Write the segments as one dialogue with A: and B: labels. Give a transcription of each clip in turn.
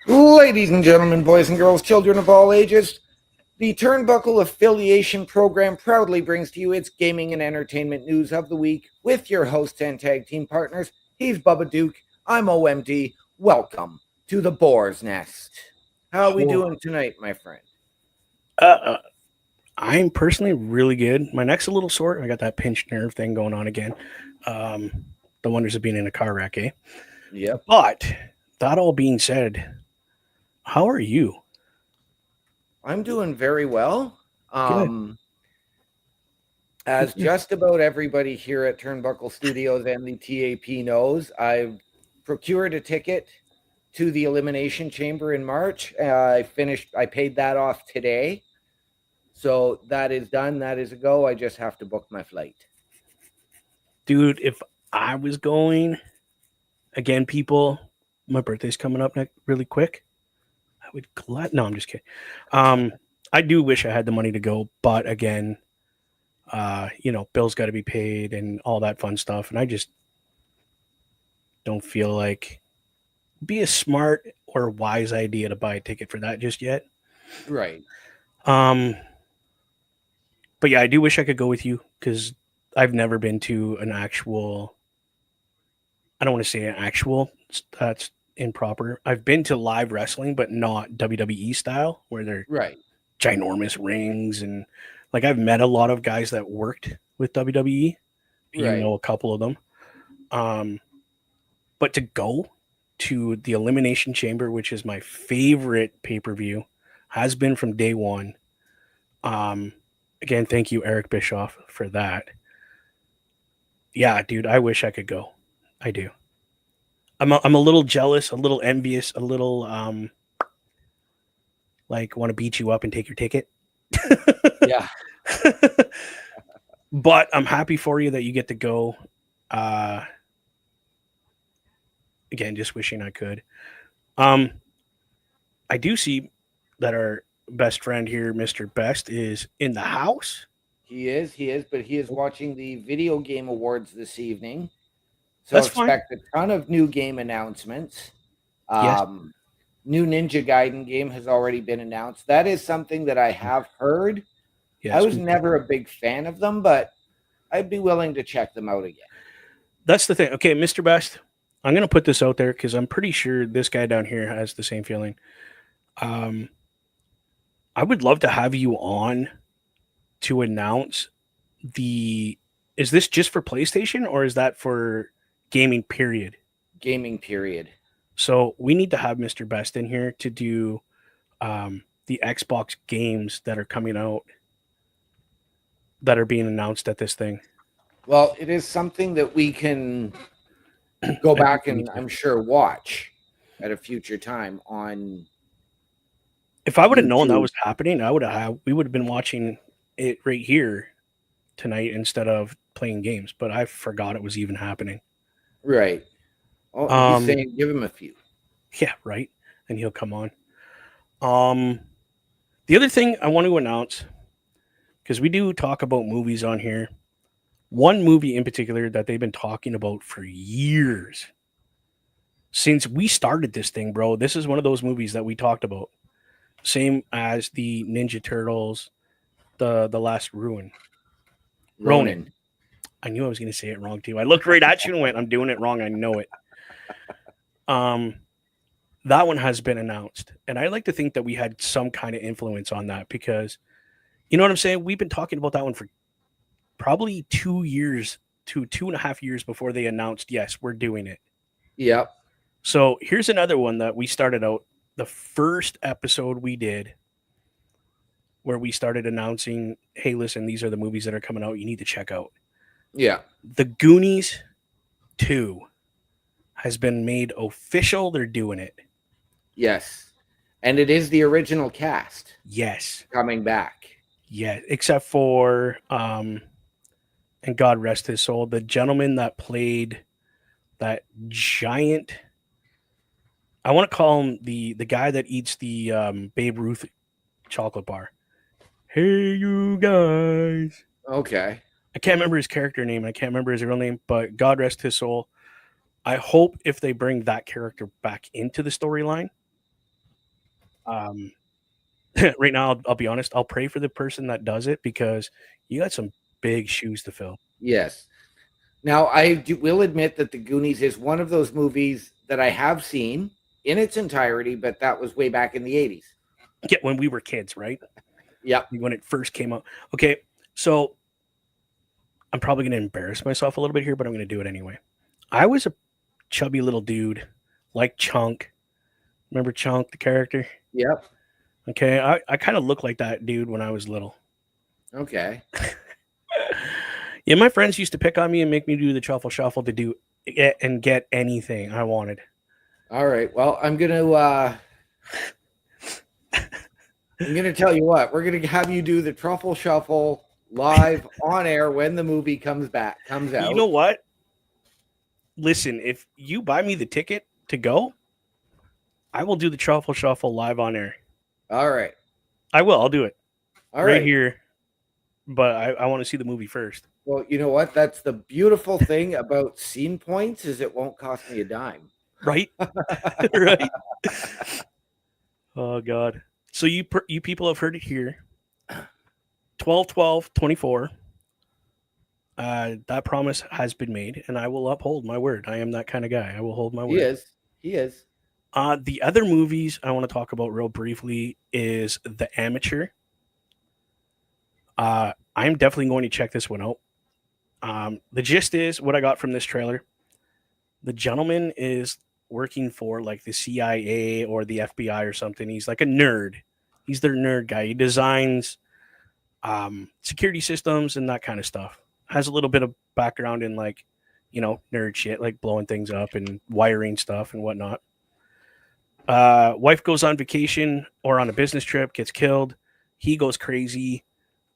A: Ladies and gentlemen, boys and girls, children of all ages, the Turnbuckle Affiliation Program proudly brings to you its gaming and entertainment news of the week with your hosts and tag team partners. He's Bubba Duke. I'm OMD. Welcome to the Boar's Nest. How are we
B: Oh,
A: doing tonight, my friend?
B: uh, I'm personally really good. My neck's a little sore. I got that pinched nerve thing going on again. Um, the wonders of being in a car wreck, eh?
A: Yep,
B: But that all being said, how are you?
A: I'm doing very well.
B: Good.
A: Um, as just about everybody here at Turnbuckle Studios and the TAP knows, I've procured a ticket to the Elimination Chamber in March. I paid that off today. So that is done. That is a go. I just have to book my flight.
B: Dude, if I was going, again, people, my birthday's coming up next really quick. I would no, I'm just kidding. Um, I do wish I had the money to go, but again, bills got to be paid and all that fun stuff. And I just don't feel like be a smart or wise idea to buy a ticket for that just yet.
A: Right.
B: Um, but yeah, I do wish I could go with you because I've never been to an actual. I don't want to say an actual. That's improper. I've been to live wrestling, but not WWE style, where they're
A: Right.
B: ginormous rings and like I've met a lot of guys that worked with WWE. You
A: Right.
B: know, a couple of them. Um, but to go to the Elimination Chamber, which is my favorite pay per view, has been from day one. Um, Again, thank you, Eric Bischoff, for that. Yeah, dude, I wish I could go. I do. I'm a little jealous, a little envious, a little like want to beat you up and take your ticket.
A: Yeah.
B: But I'm happy for you that you get to go. Uh, Again, just wishing I could. Um, I do see that our best friend here, Mr. Best, is in the house.
A: He is. He is. But he is watching the video game awards this evening. So
B: That's fine.
A: expect a ton of new game announcements.
B: Yes.
A: Um, New Ninja Gaiden game has already been announced. That is something that I have heard. I
B: Yes.
A: was never a big fan of them, but I'd be willing to check them out again.
B: That's the thing. Okay, Mr. Best, I'm going to put this out there because I'm pretty sure this guy down here has the same feeling. Um, I would love to have you on to announce the. Is this just for PlayStation or is that for gaming, period?
A: Gaming period.
B: So we need to have Mr. Best in here to do the Xbox games that are coming out that are being announced at this thing.
A: Well, it is something that we can go
B: I think
A: back
B: we need
A: and
B: to.
A: I'm sure watch at a future time on
B: If I would have known that
A: YouTube.
B: was happening, I would have. We would have been watching it right here tonight instead of playing games. But I forgot it was even happening.
A: Right. Oh, he's
B: Um,
A: saying give him a few.
B: yeah, right. And he'll come on. Um, the other thing I want to announce because we do talk about movies on here. One movie in particular that they've been talking about for years since we started this thing, bro. This is one of those movies that we talked about. Same as the Ninja Turtles, the last Ronin.
A: Ronan.
B: I knew I was going to say it wrong too. I looked right at you and went, "I'm doing it wrong. I know it." Um, that one has been announced, and I like to think that we had some kind of influence on that because you know what I'm saying. We've been talking about that one for probably 2 years to 2.5 years before they announced, yes, we're doing it.
A: Yep.
B: So here's another one that we started out the first episode we did where we started announcing, hey, listen, these are the movies that are coming out. You need to check out.
A: Yeah.
B: The Goonies 2 has been made official. They're doing it.
A: Yes. And it is the original cast
B: Yes.
A: coming back.
B: Yeah. Except for, and God rest his soul, the gentleman that played that giant. I want to call him the guy that eats the Babe Ruth chocolate bar. Hey, you guys.
A: Okay.
B: I can't remember his character name. I can't remember his real name, but God rest his soul. I hope if they bring that character back into the storyline, Um, right now, I'll be honest. I'll pray for the person that does it because you got some big shoes to fill.
A: Yes. Now, will admit that The Goonies is one of those movies that I have seen in its entirety, but that was way back in the 80s.
B: Yeah, when we were kids, right?
A: Yep.
B: When it first came out. Okay, so I'm probably going to embarrass myself a little bit here, but I'm going to do it anyway. I was a chubby little dude, like Chunk. Remember Chunk, the character?
A: Yep.
B: Okay, I kind of looked like that dude when I was little.
A: Okay.
B: Yeah, my friends used to pick on me and make me do the truffle shuffle to do and get anything I wanted.
A: All right. Well, I'm gonna tell you what. We're gonna have you do the truffle shuffle live on air when the movie comes out.
B: You know what? Listen, if you buy me the ticket to go, I will do the truffle shuffle live on air.
A: All right.
B: I will. I'll do it
A: All
B: right
A: right.
B: here. But I want to see the movie first.
A: Well, you know what? That's the beautiful thing about scene points is it won't cost me a dime.
B: Right? Right? Oh God. So you people have heard it here. 12/12/24. That promise has been made, and I will uphold my word. I am that kind of guy. I will hold my
A: He
B: word.
A: is. He is.
B: The other movies I want to talk about real briefly is The Amateur. I'm definitely going to check this one out. The gist is what I got from this trailer. The gentleman is working for like the CIA or the FBI or something. He's like a nerd. He's their nerd guy. He designs security systems and that kind of stuff. Has a little bit of background in like, nerd shit, like blowing things up and wiring stuff and whatnot. Wife goes on vacation or on a business trip, gets killed. He goes crazy,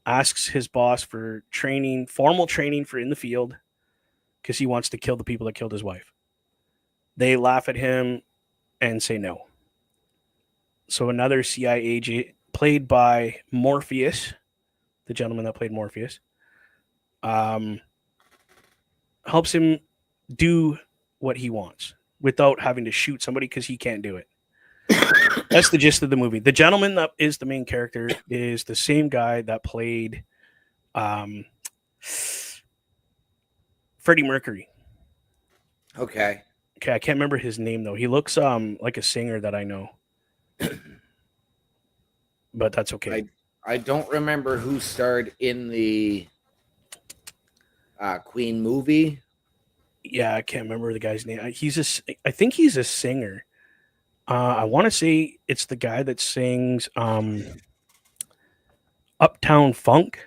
B: asks his boss for training, formal training for in the field, because he wants to kill the people that killed his wife. They laugh at him and say no. So another CIA agent, played by Morpheus, the gentleman that played Morpheus, helps him do what he wants without having to shoot somebody because he can't do it. That's the gist of the movie. The gentleman that is the main character is the same guy that played Freddie Mercury.
A: Okay.
B: Okay, I can't remember his name though. He looks like a singer that I know. But that's okay.
A: I don't remember who starred in the Queen movie.
B: Yeah, I can't remember the guy's name. I think he's a singer. I want to say it's the guy that sings Uptown Funk.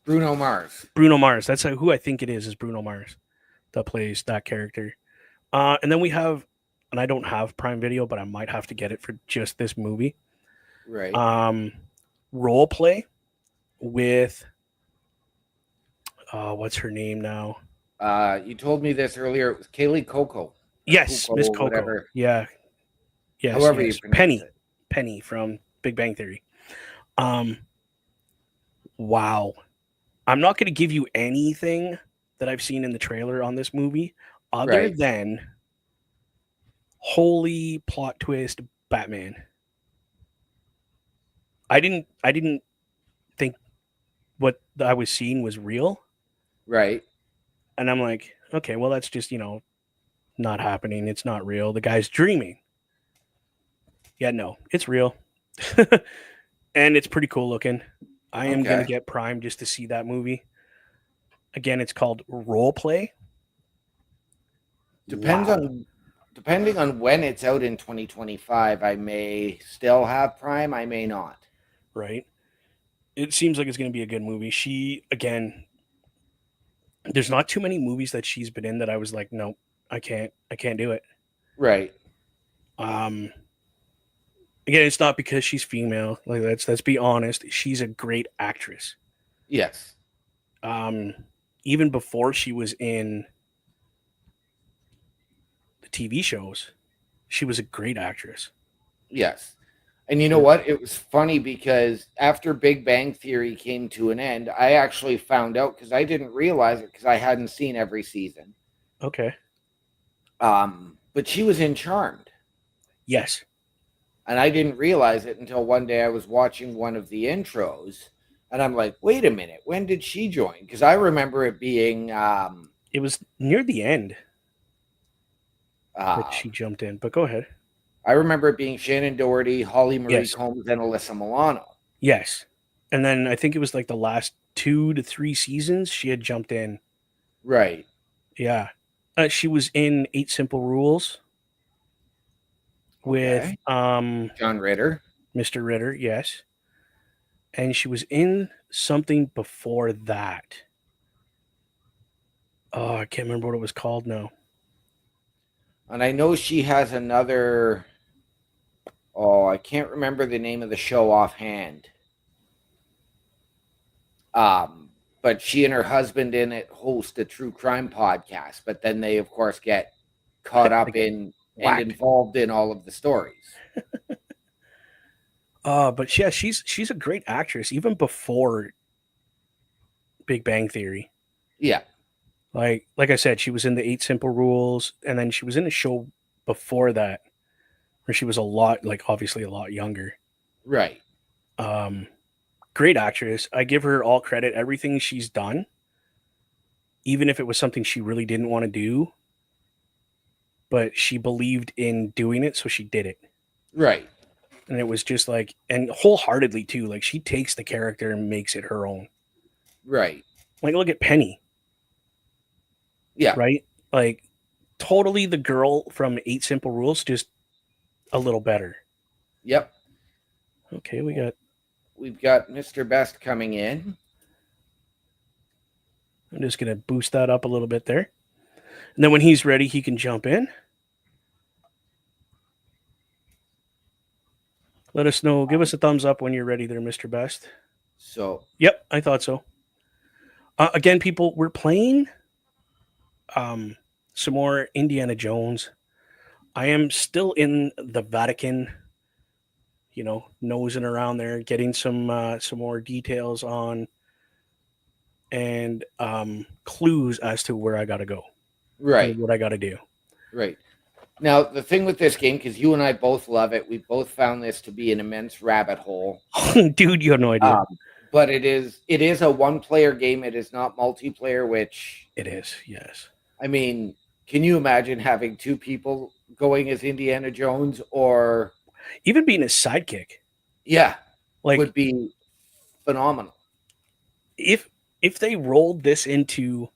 A: Bruno Mars.
B: Bruno Mars. That's who I think it is Bruno Mars that plays that character. And then we have, and I don't have Prime Video, but I might have to get it for just this movie.
A: Right.
B: Role play with what's her name now?
A: You told me this earlier. It was Kaylee Coco.
B: Yes, Miss Coco.
A: Whatever.
B: Yeah. Yes.
A: However you pronounce
B: Penny.
A: it.
B: Penny from Big Bang Theory. Wow. I'm not going to give you anything that I've seen in the trailer on this movie other than holy plot twist Batman. I didn't think what I was seeing was real.
A: Right.
B: And I'm like, okay, well that's just, not happening. It's not real. The guy's dreaming. Yeah, no, it's real. And it's pretty cool looking. I am going to get Prime just to see that movie. Again, it's called Role Play.
A: Depending on when it's out in 2025, I may still have Prime, I may not.
B: Right. It seems like it's going to be a good movie. She, again, there's not too many movies that she's been in that I was like, no, I can't do it.
A: Right.
B: Again, it's not because she's female. Like let's be honest. She's a great actress.
A: Yes.
B: Even before she was in the TV shows, she was a great actress.
A: Yes. And you know what? It was funny because after Big Bang Theory came to an end, I actually found out because I didn't realize it because I hadn't seen every season.
B: Okay.
A: But she was in Charmed.
B: Yes.
A: And I didn't realize it until one day I was watching one of the intros, and I'm like, wait a minute, when did she join? Because I remember it being
B: It was near the end that
A: uh,
B: she jumped in, but go ahead.
A: I remember it being Shannon Doherty, Holly Marie
B: Yes.
A: Combs, and Alyssa Milano.
B: Yes. And then I think it was like the last 2 to 3 seasons she had jumped in.
A: Right.
B: Yeah. She was in 8 Simple Rules with
A: Okay. John Ritter.
B: Mr. Ritter, yes. And she was in something before that. Oh, I can't remember what it was called now.
A: And I know she has another. Oh, I can't remember the name of the show offhand. But she and her husband in it host a true crime podcast. But then they, of course, get caught
B: They
A: up
B: get
A: in and
B: whacked.
A: involved in all of the stories.
B: But yeah, she's a great actress even before Big Bang Theory.
A: Yeah.
B: Like I said, she was in the 8 Simple Rules, and then she was in a show before that where she was a lot, like obviously a lot younger.
A: Right.
B: Um, Great actress. I give her all credit. Everything she's done, even if it was something she really didn't want to do, but she believed in doing it, so she did it.
A: Right.
B: And it was just like, and wholeheartedly too. Like she takes the character and makes it her own.
A: Right.
B: Like look at Penny,
A: Yeah.
B: right? Like totally the girl from 8 Simple Rules, just a little better.
A: Yep.
B: Okay,
A: We've got Mr. Best coming in.
B: I'm just gonna boost that up a little bit there. And then when he's ready, he can jump in. Let us know. Give us a thumbs up when you're ready there, Mr. Best.
A: So,
B: Yep, I thought so. Again, people, we're playing some more Indiana Jones. I am still in the Vatican, nosing around there, getting some more details on and clues as to where I got to go and
A: right.
B: what I got to do.
A: Right. Now, the thing with this game, because you and I both love it, we both found this to be an immense rabbit hole.
B: Dude, you have no idea.
A: But it is a one-player game. It is not multiplayer, which,
B: It is, yes.
A: I mean, can you imagine having two people going as Indiana Jones? Or
B: Even being a sidekick,
A: yeah,
B: like
A: would be phenomenal.
B: if they rolled this into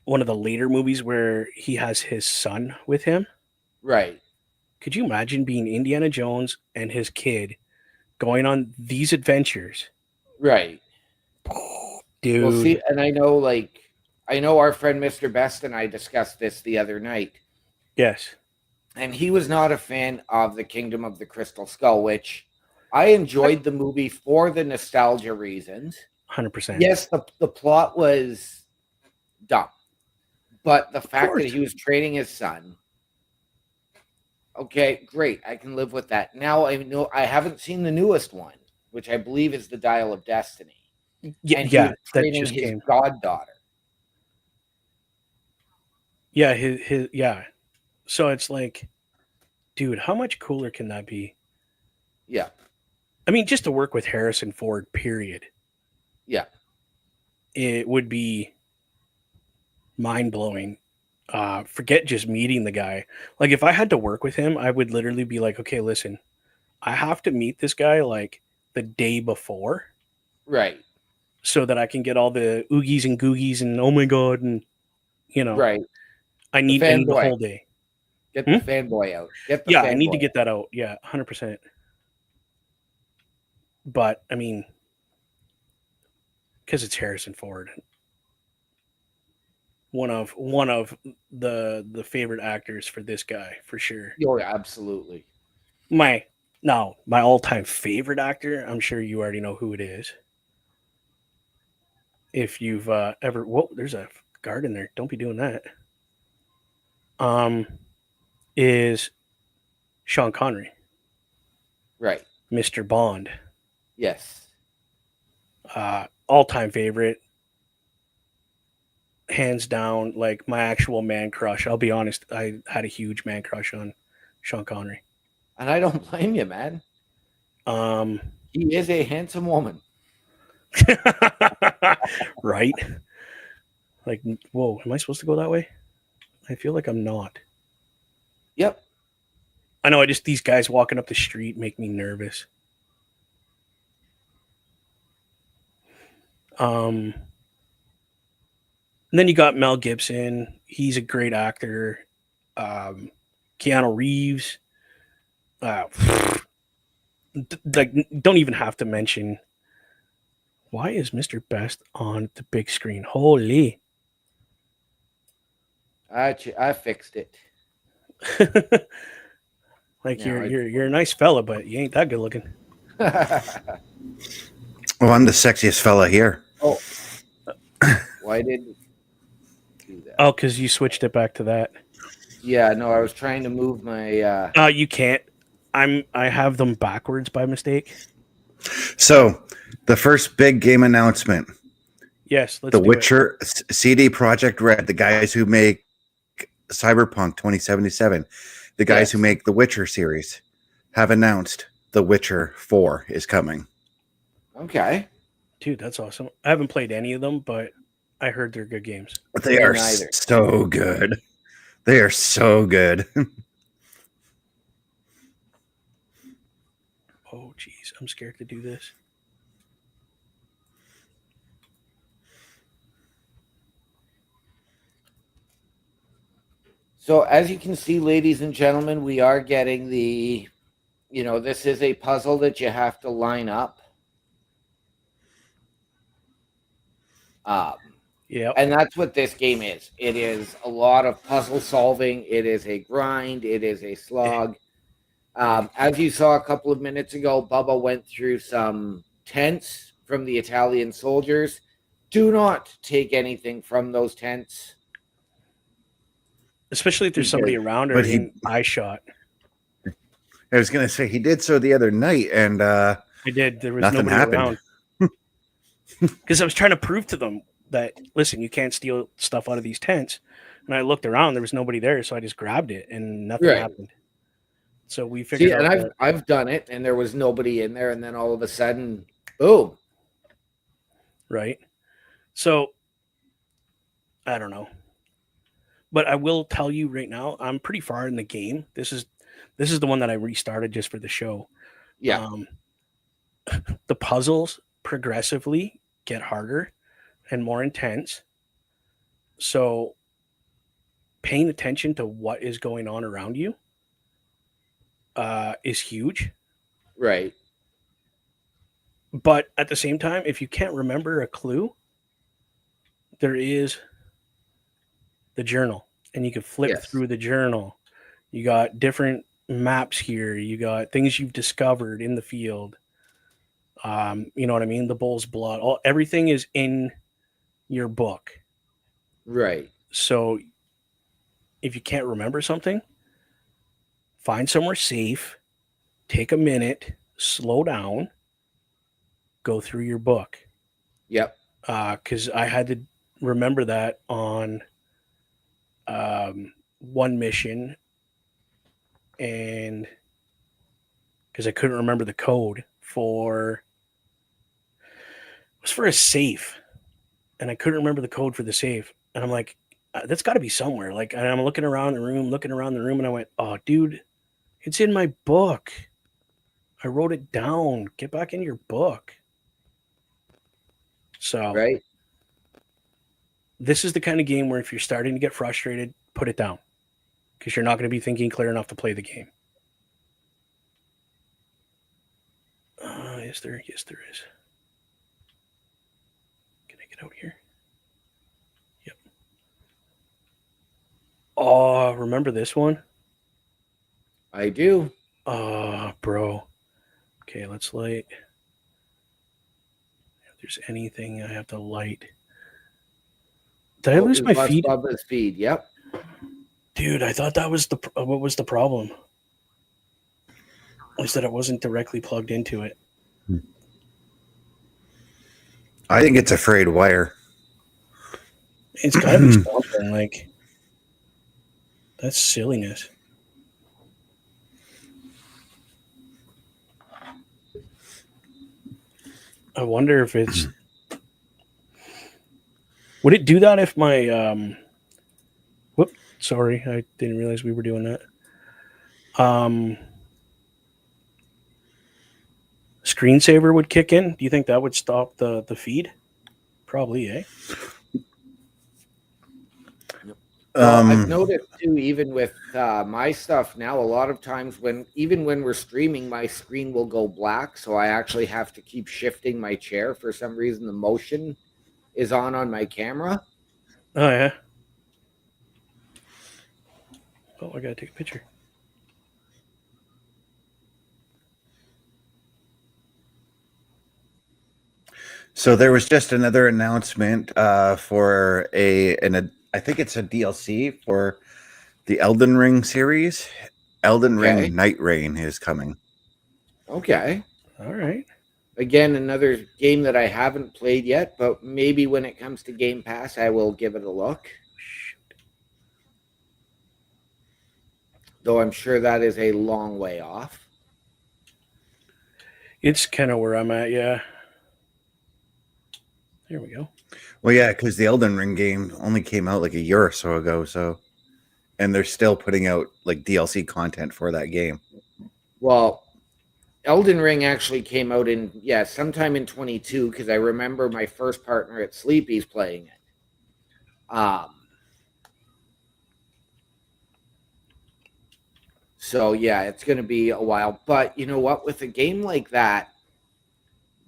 B: one of the later movies where he has his son with him,
A: Right.
B: could you imagine being Indiana Jones and his kid going on these adventures?
A: Right.
B: Dude.
A: Well, see, and I know our friend Mr. Best and I discussed this the other night.
B: Yes.
A: And he was not a fan of the Kingdom of the Crystal Skull, which I enjoyed the movie for the nostalgia reasons.
B: 100%.
A: Yes, the plot was dumb, but the fact that
B: course.
A: he was training his son, okay, great, I can live with that. Now I know I haven't seen the newest one, which I believe is the Dial of Destiny,
B: Yeah,
A: and he was
B: that
A: training
B: just
A: his
B: came.
A: goddaughter.
B: Yeah, his yeah. So it's like, dude, how much cooler can that be?
A: Yeah,
B: I mean, just to work with Harrison Ford, period.
A: yeah,
B: It would be mind blowing. Forget just meeting the guy. Like, if I had to work with him, I would literally be like, okay, listen, I have to meet this guy like the day before
A: right,
B: so that I can get all the oogies and googies and oh my god and
A: right.
B: I
A: The
B: need the
A: fanboy,
B: whole day.
A: get the fanboy out. Get the
B: Yeah, I need to
A: fanboy
B: get
A: out.
B: that out. Yeah, 100%. But I mean, because it's Harrison Ford, one of the favorite actors for this guy for sure.
A: Oh, yeah, absolutely.
B: My my all time favorite actor. I'm sure you already know who it is. If you've ever, whoa, there's a guard in there. Don't be doing that. Um, is Sean Connery,
A: Right.
B: Mr. Bond,
A: Yes.
B: all time favorite, hands down. Like my actual man crush. I'll be honest, I had a huge man crush on Sean Connery.
A: And I don't blame you, man. He is a handsome woman.
B: Right? Like, whoa, am I supposed to go that way? I feel like I'm not.
A: Yep.
B: I know. These guys walking up the street make me nervous. And then you got Mel Gibson. He's a great actor. Keanu Reeves. Like, don't even have to mention. Why is Mr. Best on the big screen? Holy.
A: I fixed it.
B: Like,
A: No,
B: you're a nice fella, but you ain't that good looking.
C: Well, I'm the sexiest fella here.
A: Oh, why did you do that?
B: Oh, because you switched it back to that.
A: Yeah, no, I was trying to move my.
B: You can't. I have them backwards by mistake.
C: So, the first big game announcement.
B: Yes, let's
C: The
B: do
C: Witcher, CD Projekt Red, the guys who make Cyberpunk 2077, the guys who make the Witcher series, have announced The Witcher 4 is coming.
A: Okay.
B: Dude, that's awesome. I haven't played any of them, but I heard they're good games.
C: But they are so good. They are so good.
B: Oh, geez. I'm scared to do this.
A: So as you can see, ladies and gentlemen, we are getting the, this is a puzzle that you have to line up.
B: Yeah.
A: And that's what this game is. It is a lot of puzzle solving. It is a grind. It is a slog. As you saw a couple of minutes ago, Bubba went through some tents from the Italian soldiers. Do not take anything from those tents.
B: Especially if there's somebody around or in eye shot.
C: I was going to say, he did so the other night, and
B: I did. There was nobody around. Because I was trying to prove to them that, listen, you can't steal stuff out of these tents. And I looked around, there was nobody there, so I just grabbed it, and nothing happened. So we figured out.
A: And I've done it, and there was nobody in there, and then all of a sudden, boom.
B: Right. So I don't know. But I will tell you right now, I'm pretty far in the game. This is the one that I restarted just for the show.
A: Yeah.
B: The puzzles progressively get harder and more intense. So paying attention to what is going on around you is huge.
A: Right.
B: But at the same time, if you can't remember a clue, there is the journal, and you can flip through the journal. You got different maps here. You got things you've discovered in the field. You know what I mean? The bull's blood. Everything is in your book.
A: Right.
B: So if you can't remember something, find somewhere safe, take a minute, slow down, go through your book.
A: Yep.
B: Because I had to remember that on one mission, and because I couldn't remember the code for a safe, and I couldn't remember the code for the safe, and I'm like, that's got to be somewhere. Like, and I'm looking around the room, and I went, oh, dude, it's in my book. I wrote it down. Get back in your book. So,
A: right.
B: This is the kind of game where if you're starting to get frustrated, put it down, because you're not going to be thinking clear enough to play the game. Yes, there is. Can I get out here? Yep. Oh, remember this one?
A: I do.
B: Bro. Okay, let's light. If there's anything I have to light. Did I lose my feed?
A: Bubba's feed. Yep.
B: Dude, I thought that was what was the problem? Was that it wasn't directly plugged into it.
C: I think it's a frayed wire.
B: It's gotta be something. Like, that's silliness. I wonder if it's. Would it do that if my whoop? Sorry, I didn't realize we were doing that. Screensaver would kick in. Do you think that would stop the feed? Probably, eh?
A: Well, I've noticed too, even with my stuff now, a lot of times even when we're streaming, my screen will go black. So I actually have to keep shifting my chair. For some reason, the motion is on my camera.
B: Oh, yeah. Oh, I gotta take a picture.
C: So there was just another announcement for I think it's a DLC for the Elden Ring series. Elden Ring Night Rain is coming.
A: Okay.
B: All right.
A: Again, another game that I haven't played yet, but maybe when it comes to Game Pass, I will give it a look. Though I'm sure that is a long way off.
B: It's kind of where I'm at, yeah. There we go.
C: Well, yeah, because the Elden Ring game only came out like a year or so ago, and they're still putting out like DLC content for that game.
A: Well, Elden Ring actually came out sometime in 22, because I remember my first partner at Sleepy's playing it. So yeah, it's going to be a while. But you know what? With a game like that,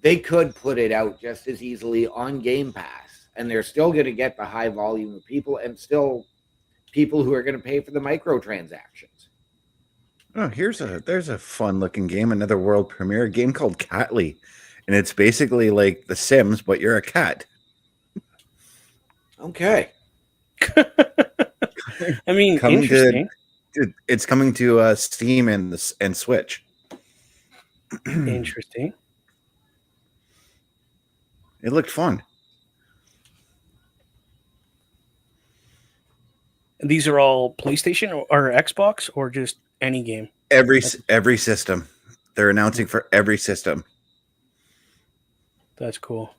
A: they could put it out just as easily on Game Pass, and they're still going to get the high volume of people, and still people who are going to pay for the microtransactions.
C: Oh, there's a fun looking game, another world premiere, a game called Catly, and it's basically like The Sims, but you're a cat.
A: Okay.
B: I mean, interesting.
C: It's coming to Steam and Switch.
B: Interesting.
C: It looked fun.
B: And these are all PlayStation or Xbox or just any game?
C: Every system. They're announcing for every system.
B: That's cool.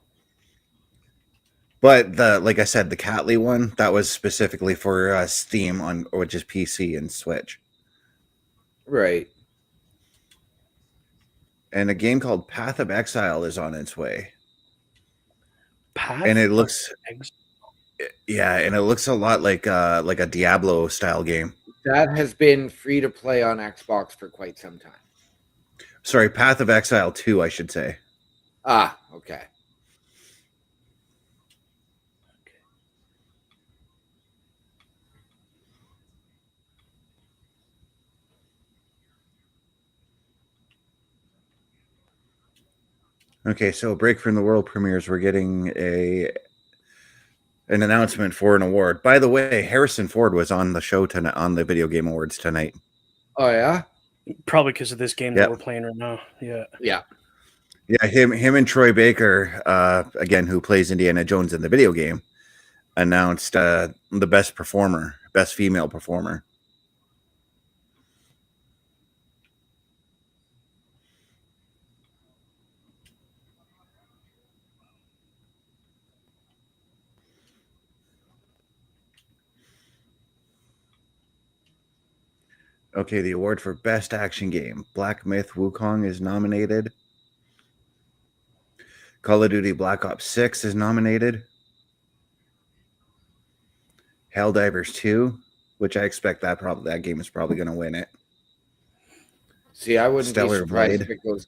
C: But like I said, the Catly one, that was specifically for Steam which is PC and Switch.
A: Right.
C: And a game called Path of Exile is on its way.
B: And
C: it looks a lot like a Diablo style game.
A: That has been free to play on Xbox for quite some time.
C: Sorry, Path of Exile 2, I should say.
A: Ah, okay.
C: Okay, so break from the world premieres. We're getting an announcement for an award. By the way, Harrison Ford was on the show tonight, on the Video Game Awards tonight.
A: Oh yeah,
B: probably because of this game that we're playing right now. Yeah.
C: Him and Troy Baker, again, who plays Indiana Jones in the video game, announced the best female performer. Okay, the award for Best Action Game. Black Myth Wukong is nominated. Call of Duty Black Ops 6 is nominated. Helldivers 2, which I expect that game is probably going to win it.
A: See, I wouldn't be surprised if it goes.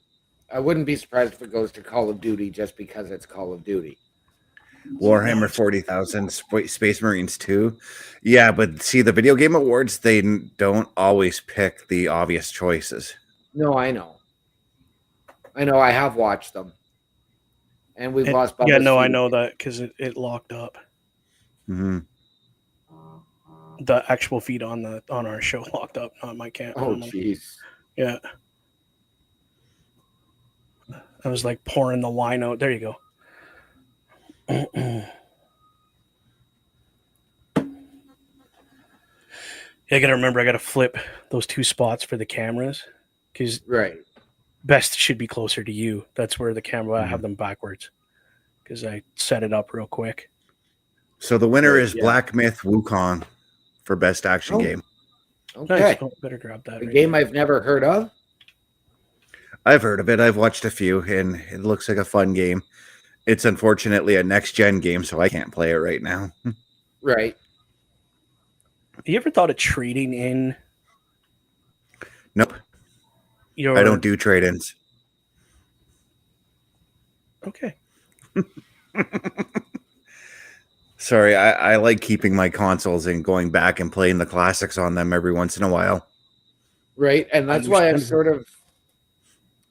A: I wouldn't be surprised if it goes to Call of Duty just because it's Call of Duty.
C: Warhammer 40,000, Space Marines 2. Yeah, but see, the Video Game Awards, they don't always pick the obvious choices.
A: No, I know. I have watched them. And we've lost Bubba's
B: Yeah, no,
A: feed.
B: I know that because it locked up.
C: Mm-hmm.
B: The actual feed on our show locked up, not my camera.
A: Oh, jeez.
B: Yeah. I was like pouring the wine out. There you go. I got to remember, I got to flip those two spots for the cameras.
A: Right.
B: Best should be closer to you. That's where the camera. I have
C: Mhm.
B: them backwards because I set it up real quick.
C: So the winner
A: Right,
C: is
A: yeah.
C: Black Myth Wukong for best action
A: Oh,
C: game.
B: Nice.
A: Okay.
B: Oh, better grab that.
A: A
B: right
A: game
B: there.
A: I've never heard of.
C: I've heard of it. I've watched a few, and it looks like a fun game. It's unfortunately a next gen game, so I can't play it right now.
A: Right.
B: You ever thought of trading in
C: Nope,
B: your?
C: I don't do trade-ins.
B: Okay.
C: Sorry, I like keeping my consoles and going back and playing the classics on them every once in a while.
A: Right. And that's why I've
B: Understandable.
A: sort of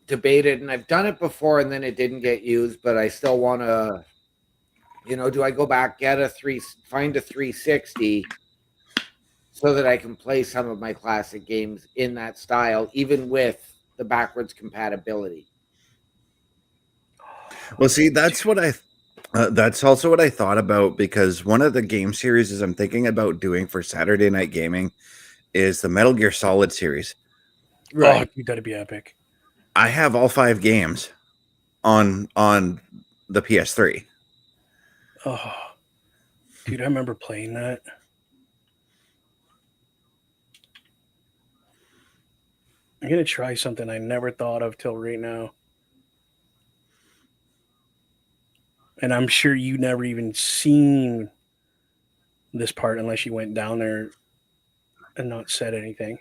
A: debated, and I've done it before and then it didn't get used, but I still want to, do I go back, find a 360 so that I can play some of my classic games in that style, even with the backwards compatibility?
C: Well, see, that's what that's also what I thought about, because one of the game series I'm thinking about doing for Saturday Night Gaming is the Metal Gear Solid series.
B: Oh, dude, that'd be epic.
C: I have all 5 games on the PS3.
B: Oh, dude, I remember playing that. I'm gonna try something I never thought of till right now, and I'm sure you never even seen this part unless you went down there and not said anything.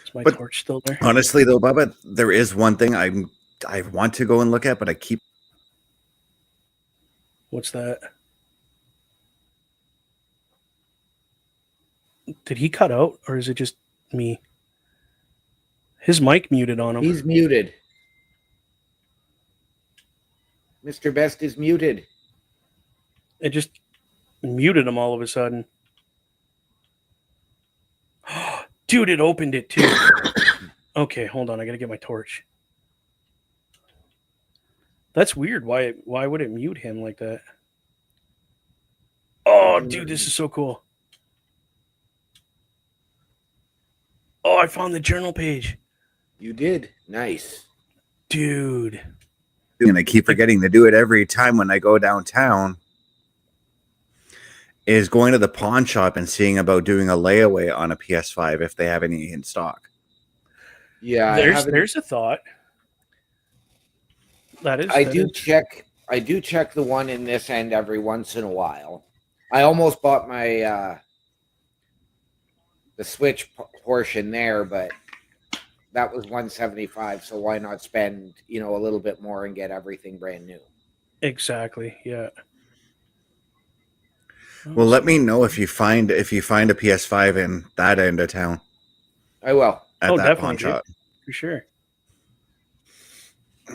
B: Is my
C: But
B: torch still there?
C: honestly, though, Bubba, there is one thing I want to go and look at, but I keep.
B: What's that? Did he cut out, or is it just me? His mic muted on him.
A: He's muted. Mr. Best is muted.
B: It just muted him all of a sudden. Dude, it opened it too. Okay, hold on. I gotta get my torch. That's weird. Why would it mute him like that? Oh, dude, this is so cool. Oh, I found the journal page.
A: You did. Nice.
B: Dude.
C: And I keep forgetting to do it every time when I go downtown, is going to the pawn shop and seeing about doing a layaway on a PS5 if they have any in stock.
A: Yeah,
B: There's a thought.
A: I do check the one in this end every once in a while. I almost bought my the Switch portion there, but that was $175, so why not spend, a little bit more and get everything brand new?
B: Exactly. Yeah.
C: Well, let me know if you find a PS5 in that end of town
A: I will.
C: at that
B: definitely,
C: pawn
B: dude.
C: shop.
B: For sure.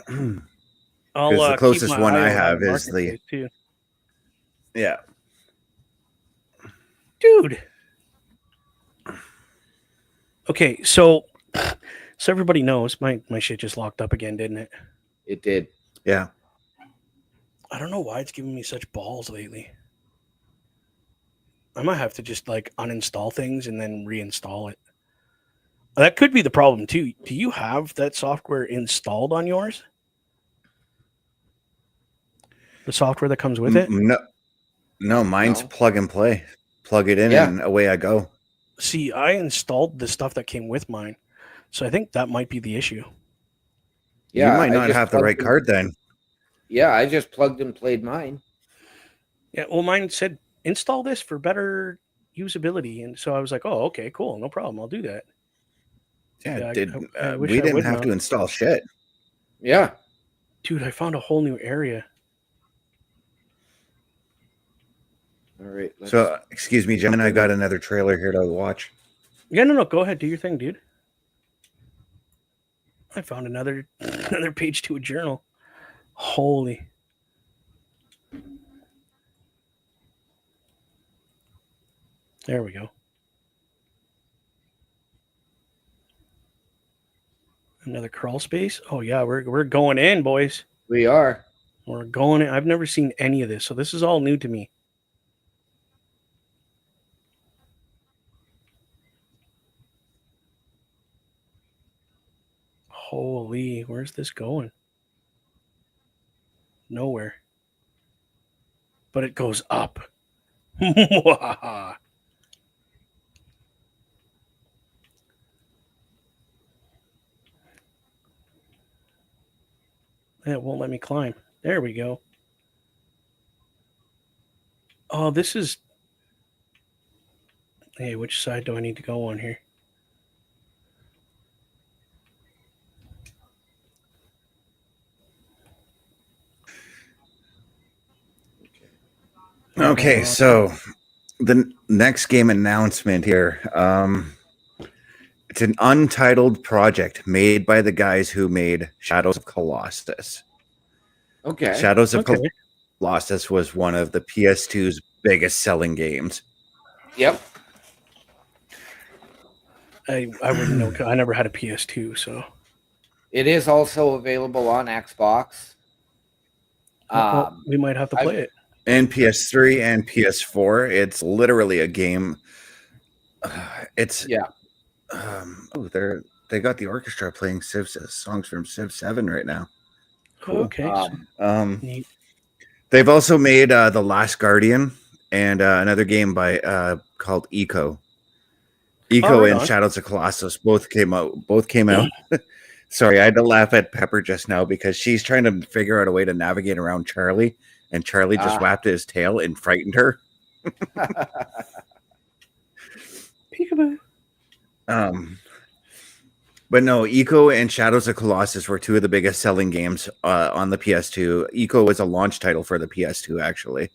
C: Because the closest
B: keep my
C: one
B: eye
C: I
B: out on
C: have is the
B: Marketplace, too.
C: yeah.
B: Dude. Okay, so everybody knows my shit just locked up again, didn't it?
A: It did.
C: Yeah.
B: I don't know why it's giving me such balls lately. I might have to just uninstall things and then reinstall it. That could be the problem too. Do you have that software installed on yours? The software that comes with it?
C: No, mine's
A: No.
C: plug and play. Plug it in and away I go.
B: See, I installed the stuff that came with mine. So I think that might be the issue.
C: Yeah, you might not have the right card then.
A: Yeah, I just plugged and played mine.
B: Yeah, well, mine said install this for better usability, and so I was like, "Oh, okay, cool, no problem, I'll do that."
C: Yeah,
B: we
C: didn't have to install shit.
A: Yeah,
B: dude, I found a whole new area.
A: All right.
C: So, excuse me, Jim, I got another trailer here to watch.
B: Yeah, no, go ahead, do your thing, dude. I found another page to a journal. Holy. There we go. Another crawl space. Oh yeah, we're going in, boys.
A: We are.
B: We're going in. I've never seen any of this, so this is all new to me. Holy, where's this going? Nowhere. But it goes up. Yeah, it won't let me climb. There we go. Oh, this is. Hey, which side do I need to go on here?
C: Okay,
B: Uh,
C: so the next game announcement here. It's an untitled project made by the guys who made Shadows of Colossus.
A: Okay.
C: Shadows of
B: Okay.
C: Colossus was one of the PS2's biggest selling games.
A: Yep.
B: I wouldn't know. 'Cause I never had a PS2, so.
A: It is also available on Xbox.
B: Well, we might have to play it.
C: And PS3 and PS4. It's literally a game. It's
A: Yeah.
C: They got the orchestra playing songs from Civ 7 right now.
B: Cool. Okay. Neat.
C: They've also made The Last Guardian and another game by called Eco. Eco
B: right
C: and
B: on.
C: Shadows of Colossus both came out. Sorry, I had to laugh at Pepper just now because she's trying to figure out a way to navigate around Charlie, and Charlie just whacked his tail and frightened her.
B: Peekaboo.
C: But no, Eco and Shadows of Colossus were two of the biggest selling games on the PS2. Eco was a launch title for the PS2, actually.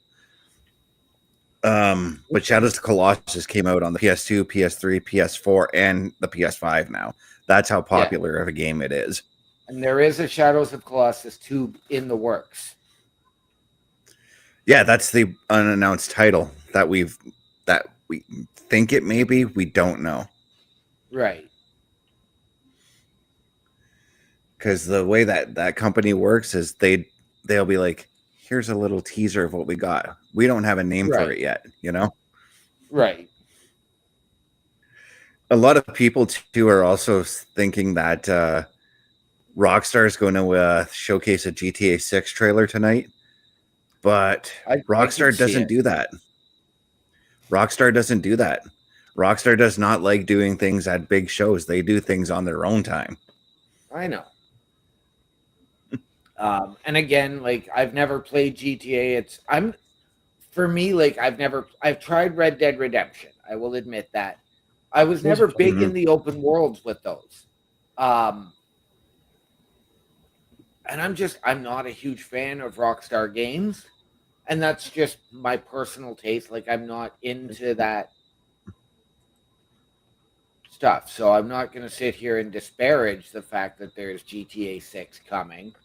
C: But Shadows of Colossus came out on the PS2, PS3, PS4, and the PS5 now. That's how popular of a game it is.
A: And there is a Shadows of Colossus 2 in the works.
C: Yeah, that's the unannounced title that we think it may be. We don't know.
A: Right.
C: Because the way that company works is they'll be like, here's a little teaser of what we got. We don't have a name for it yet, you know?
A: Right.
C: A lot of people too are also thinking that Rockstar is going to showcase a GTA 6 trailer tonight, but Rockstar doesn't do that. Rockstar doesn't do that. Rockstar does not like doing things at big shows. They do things on their own time.
A: I know. And again, like I've never played GTA. I've tried Red Dead Redemption. I will admit that. I was never big in the open worlds with those. And I'm not a huge fan of Rockstar games. And that's just my personal taste. Like I'm not into that stuff. So I'm not going to sit here and disparage the fact that there's GTA 6 coming.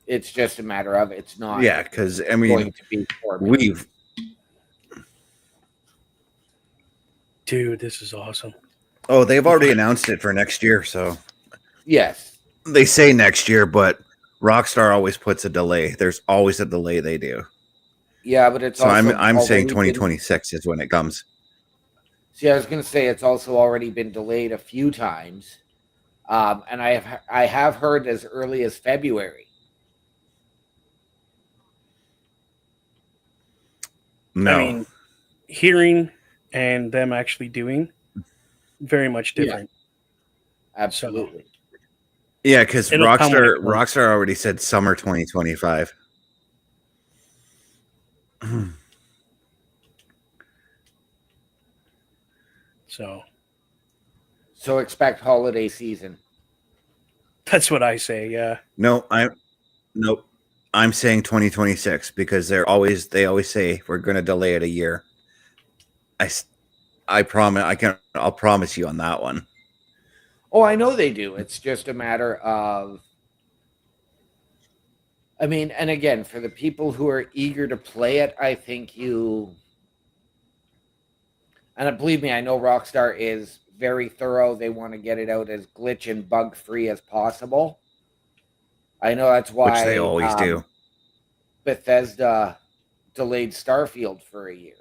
A: It's just a matter of it's not.
C: Yeah, because I mean,
A: going to be
B: Dude, this is awesome.
C: Oh, they've already announced it for next year. So
A: yes,
C: they say next year, but Rockstar always puts a delay. There's always a delay they do.
A: Yeah, but it's
C: so
A: also
C: I'm saying 2026 is when it comes.
A: See, I was going to say it's also already been delayed a few times, and I have heard as early as February.
C: No,
B: I mean, hearing and them actually doing very much different.
A: Yeah, absolutely.
B: So,
C: yeah, because Rockstar already said summer 2025.
A: So expect holiday season.
B: That's what I say. Yeah.
C: Nope. I'm saying 2026 because they always say we're going to delay it a year. I promise. I'll promise you on that one.
A: Oh, I know they do. It's just a matter of. I mean, and again, for the people who are eager to play it, I think you. And believe me, I know Rockstar is very thorough. They want to get it out as glitch and bug free as possible. I know that's why.
C: Which they always do.
A: Bethesda delayed Starfield for a year.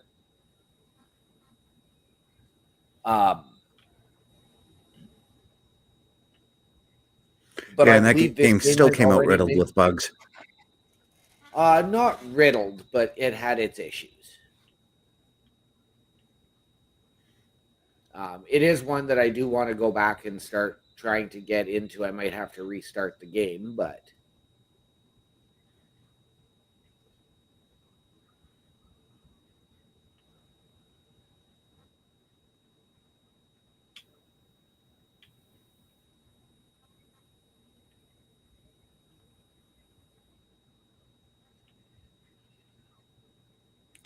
A: But
C: Yeah,
A: I
C: and that
A: believe this
C: game
A: game
C: still
A: has
C: came out
A: already
C: riddled
A: made,
C: with bugs.
A: not riddled, but it had its issues. It is one that I do want to go back and start trying to get into. I might have to restart the game, but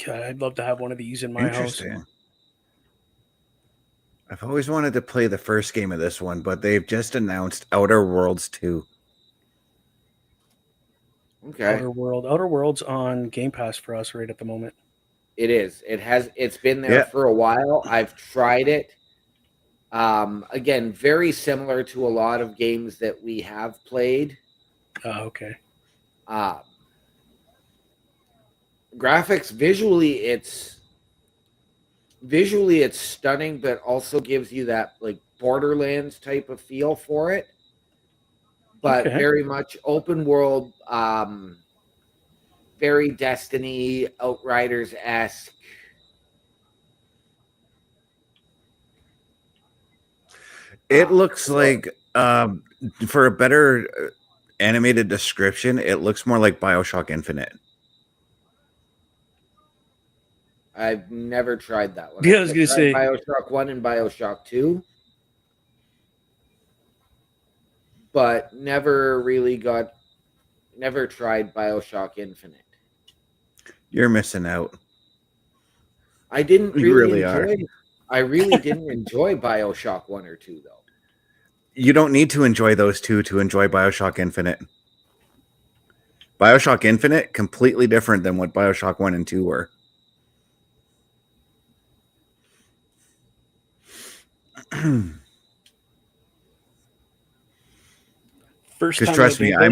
B: God, I'd love to have one of these in my house.
C: Interesting. I've always wanted to play the first game of this one, but they've just announced Outer Worlds 2.
A: okay.
B: Outer Worlds on Game Pass for us right at the moment.
A: It is. It's been there
C: Yeah.
A: for a while. I've tried it. Again, very similar to a lot of games that we have played.
B: Okay.
A: Graphics, visually it's stunning, but also gives you that like Borderlands type of feel for it. But
B: Okay.
A: very much open world, very Destiny, Outriders-esque.
C: It looks
A: So
C: like, for a better animated description, it looks more like Bioshock Infinite.
A: I've never tried that one.
B: Yeah, I was
A: I've
B: gonna
A: tried
B: say.
A: Bioshock 1 and Bioshock 2, but never tried Bioshock Infinite.
C: You're missing out.
A: I didn't
C: You
A: really
C: really are.
A: enjoy I really didn't enjoy Bioshock 1 or 2 though.
C: You don't need to enjoy those two to enjoy Bioshock Infinite. Bioshock Infinite, completely different than what Bioshock 1 and 2 were.
B: First
C: Because
B: time
C: trust
B: they
C: me,
B: did this,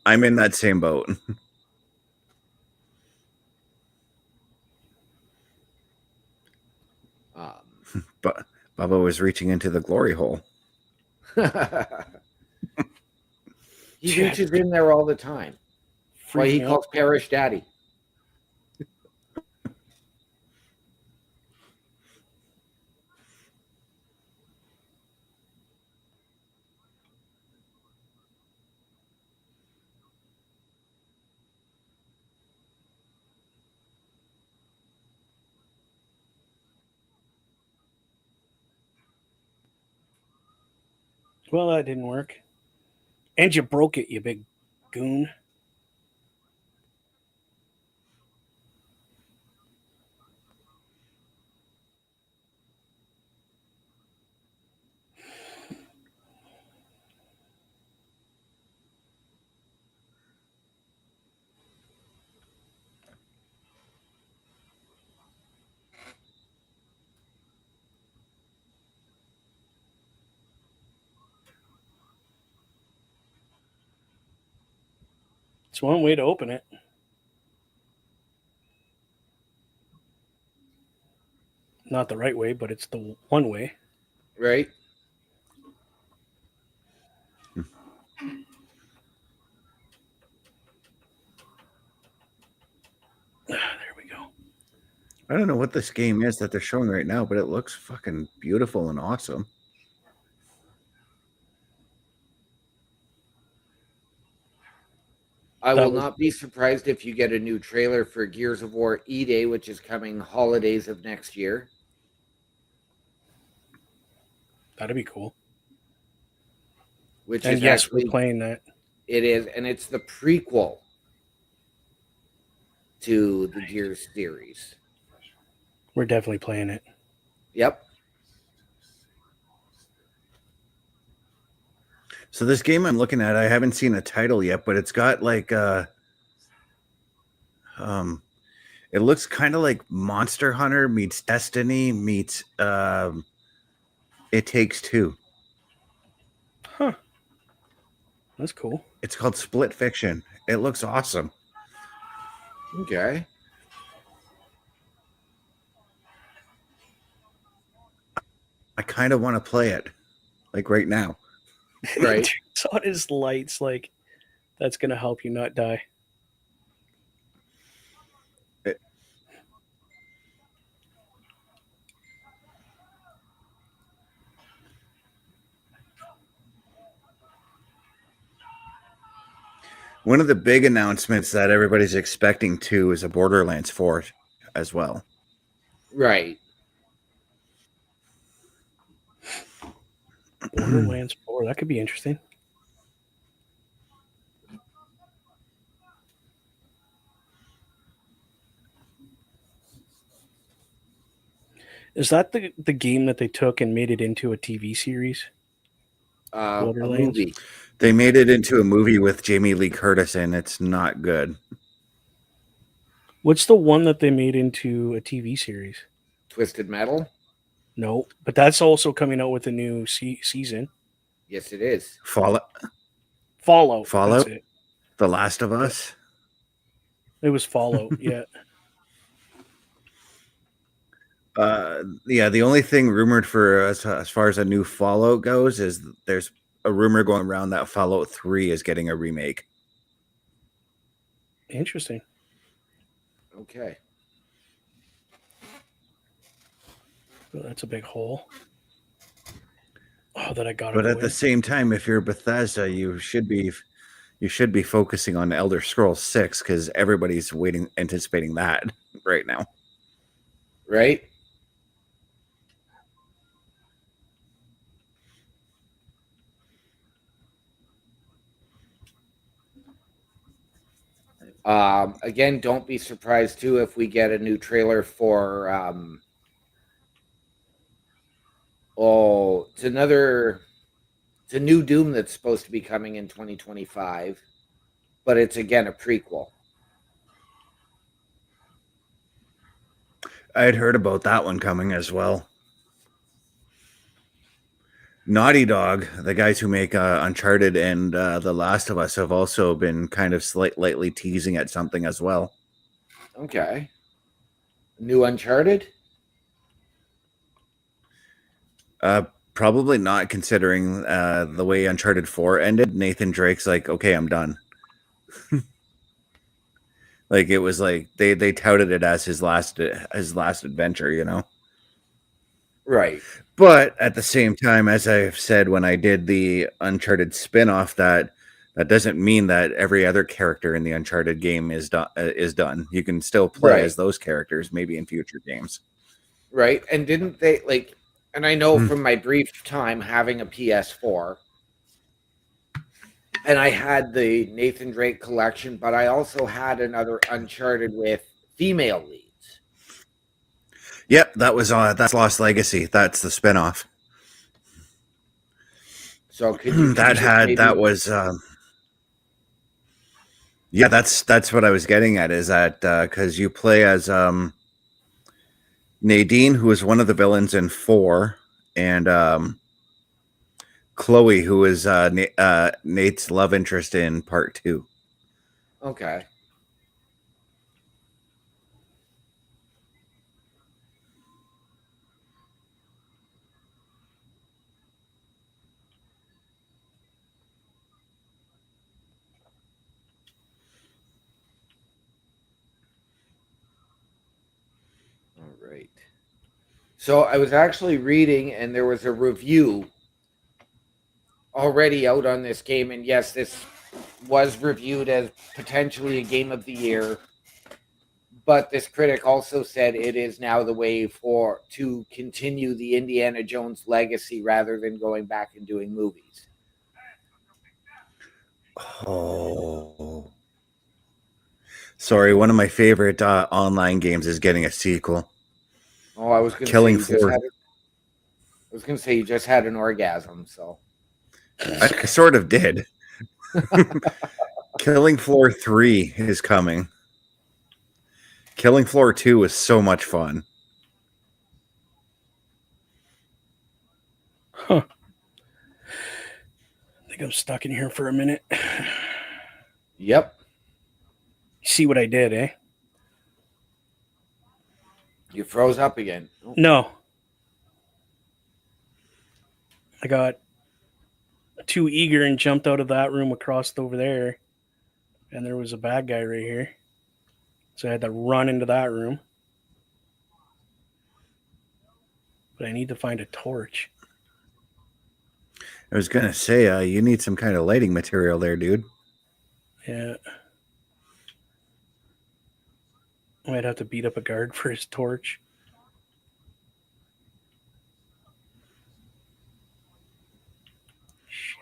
C: I'm in that same boat. But Bubba was reaching into the glory hole.
A: He
B: Yeah.
A: reaches in there all the time. Why
B: freaks
A: he
B: me out.
A: calls Parrish Daddy.
B: Well, that didn't work. And you broke it, you big goon. It's one way to open it. Not the right way, but it's the one way.
A: Right?
B: There we go.
C: I don't know what this game is that they're showing right now, but it looks fucking beautiful and awesome.
A: I will not be surprised if you get a new trailer for Gears of War E-Day, which is coming holidays of next year.
B: That'd be cool.
A: Which
B: And
A: is
B: yes,
A: actually
B: we're playing that.
A: it is, and it's the prequel to the Gears series.
B: We're definitely playing it.
A: Yep.
C: So this game I'm looking at, I haven't seen a title yet, but it's got like it looks kind of like Monster Hunter meets Destiny meets It Takes Two.
B: Huh. That's cool.
C: It's called Split Fiction. It looks awesome.
A: Okay.
C: I kind of want to play it, like right now.
A: Right.
B: Turns on his lights like that's gonna help you not die.
C: One of the big announcements that everybody's expecting too is a Borderlands 4 as well.
A: Right.
B: Borderlands 4, that could be interesting. Is that the game that they took and made it into a TV series?
A: A
B: Borderlands?
A: movie.
C: They made it into a movie with Jamie Lee Curtis, and it's not good.
B: What's the one that they made into a TV series?
A: Twisted Metal.
B: No, but that's also coming out with a new season.
A: Yes, it is.
B: Fallout. That's
C: Fallout,
B: it.
C: The Last of Us.
B: It was Fallout. Yeah.
C: Yeah, the only thing rumored for as far as a new Fallout goes is there's a rumor going around that Fallout 3 is getting a remake.
B: Interesting.
A: Okay.
B: Well, that's a big hole. Oh, that I got.
C: But at the same time, if you're Bethesda, you should be focusing on Elder Scrolls 6 because everybody's anticipating that right now.
A: Right. Again, don't be surprised too if we get a new trailer for it's a new Doom that's supposed to be coming in 2025, but it's again a prequel.
C: I had heard about that one coming as well. Naughty Dog, the guys who make Uncharted and The Last of Us, have also been kind of lightly teasing at something as well.
A: Okay. New Uncharted?
C: Probably not, considering the way Uncharted 4 ended. Nathan Drake's like, okay, I'm done. Like, it was like they touted it as his last adventure, you know?
A: Right.
C: But at the same time, as I've said when I did the Uncharted spin-off, that doesn't mean that every other character in the Uncharted game is done. You can still play as those characters, maybe in future games.
A: Right. And didn't they like, and I know from my brief time having a PS4, and I had the Nathan Drake collection, but I also had another Uncharted with female leads.
C: Yep, that's Lost Legacy. That's the spin-off.
A: So could you
C: yeah, that's what I was getting at, is that because you play as Nadine, who is one of the villains in 4, and Chloe, who is Nate's love interest in part 2.
A: Okay. All right. So I was actually reading, and there was a review already out on this game, and yes, this was reviewed as potentially a game of the year, but this critic also said it is now the way to continue the Indiana Jones legacy rather than going back and doing movies.
C: Oh, sorry, one of my favorite online games is getting a sequel.
A: Oh, I was going to say you just had an orgasm, so
C: I sort of did. Killing Floor 3 is coming. Killing Floor 2 was so much fun.
B: Huh. I think I'm stuck in here for a minute.
A: Yep.
B: You see what I did, eh?
A: You froze up again.
B: No. I got too eager and jumped out of that room across over there, and there was a bad guy right here. So I had to run into that room. But I need to find a torch.
C: I was gonna say, you need some kind of lighting material there, dude.
B: Yeah. I might have to beat up a guard for his torch. Shit.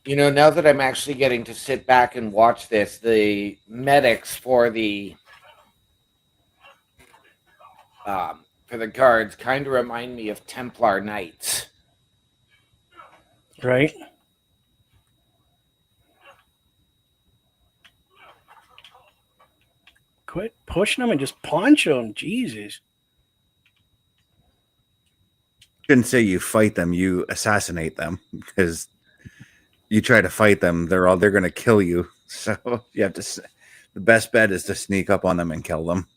A: You know, now that I'm actually getting to sit back and watch this, the medics for the guards kind of remind me of Templar Knights.
B: Right? Quit pushing them and just punch them. Jesus.
C: Shouldn't say you fight them, you assassinate them, because you try to fight them, they're going to kill you. So you have to. The best bet is to sneak up on them and kill them.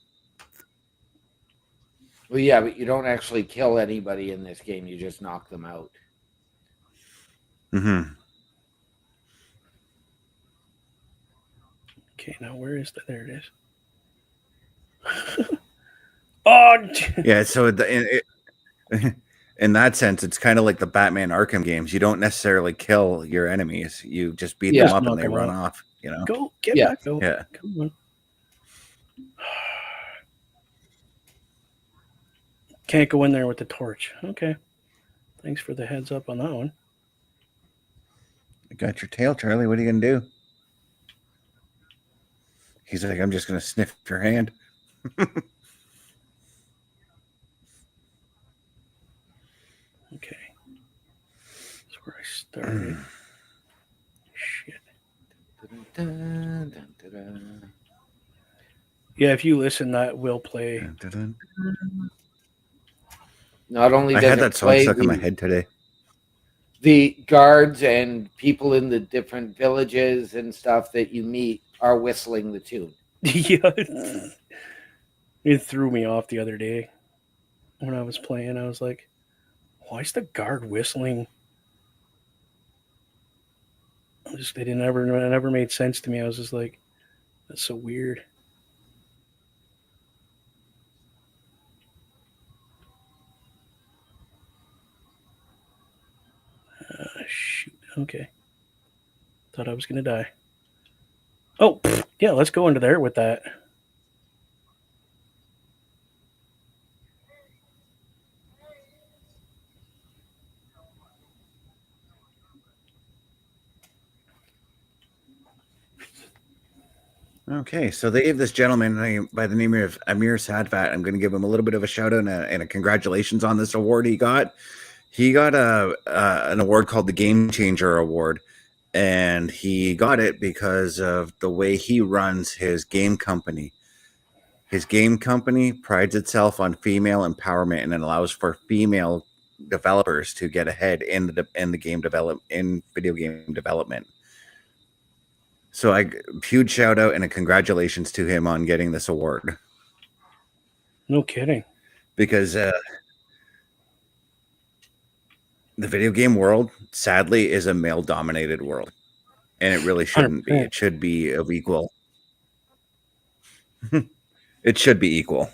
A: Well, yeah, but you don't actually kill anybody in this game. You just knock them out.
C: Mm-hmm.
B: Okay, now where is that? There it is. Oh,
C: yeah. So in that sense, it's kind of like the Batman Arkham games. You don't necessarily kill your enemies; you just beat them up and they run off. You know,
B: go get back. Go.
C: Yeah.
B: Come on. Can't go in there with the torch. Okay. Thanks for the heads up on that one.
C: I got your tail, Charlie. What are you gonna do? He's like, I'm just gonna sniff your hand.
B: Okay. That's where I started. Shit. Yeah, if you listen, that will play.
C: Dun, dun, dun.
A: Not only
C: I
A: does
C: had
A: it
C: that song
A: play
C: stuck in my head today.
A: The guards and people in the different villages and stuff that you meet are whistling the tune.
B: Yeah. It threw me off the other day when I was playing. I was like, why is the guard whistling? It never made sense to me. I was just like, that's so weird. Shoot. Okay. Thought I was going to die. Oh, yeah, let's go into there with that.
C: Okay, so they gave this gentleman by the name of Amir Sadvat. I'm going to give him a little bit of a shout out and a congratulations on this award he got. He got an award called the Game Changer Award, and he got it because of the way he runs his game company. His game company prides itself on female empowerment, and it allows for female developers to get ahead in video game development. So huge shout out and a congratulations to him on getting this award.
B: No kidding.
C: Because the video game world, sadly, is a male-dominated world. And it really shouldn't 100%. Be. It should be of equal. It should be equal.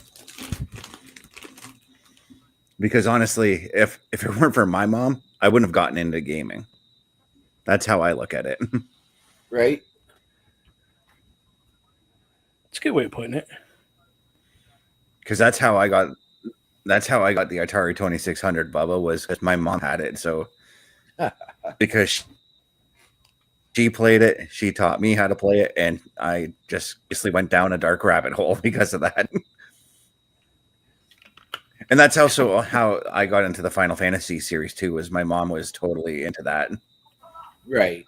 C: Because honestly, if it weren't for my mom, I wouldn't have gotten into gaming. That's how I look at it.
A: Right?
B: It's a good way of putting it.
C: Because that's how I got the Atari 2600, Bubba, was because my mom had it. So because she played it, she taught me how to play it, and I just basically went down a dark rabbit hole because of that. And that's also how I got into the Final Fantasy series too, was my mom was totally into that.
A: Right.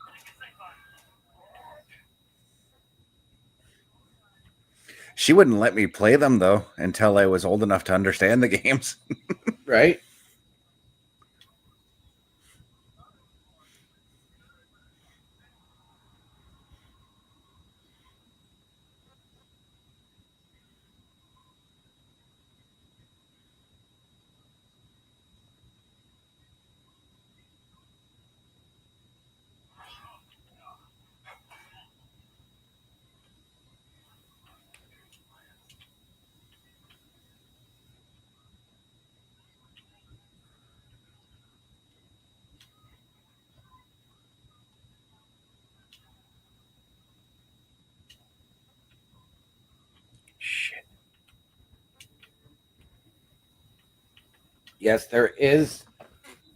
C: She wouldn't let me play them though until I was old enough to understand the games.
A: Right?
B: Shit.
A: Yes, there is.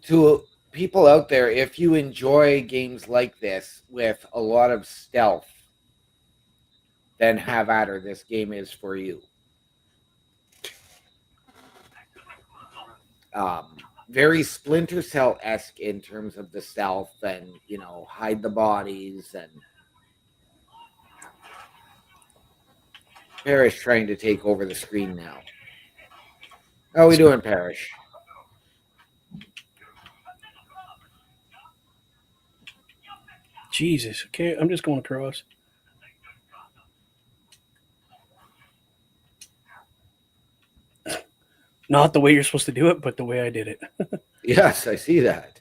A: To people out there, if you enjoy games like this with a lot of stealth, then have at her. This game is for you. Very Splinter Cell-esque in terms of the stealth and, hide the bodies. And Parrish trying to take over the screen now. How are we doing, Parrish?
B: Jesus. Okay, I'm just going across. Not the way you're supposed to do it, but the way I did it.
A: Yes, I see that.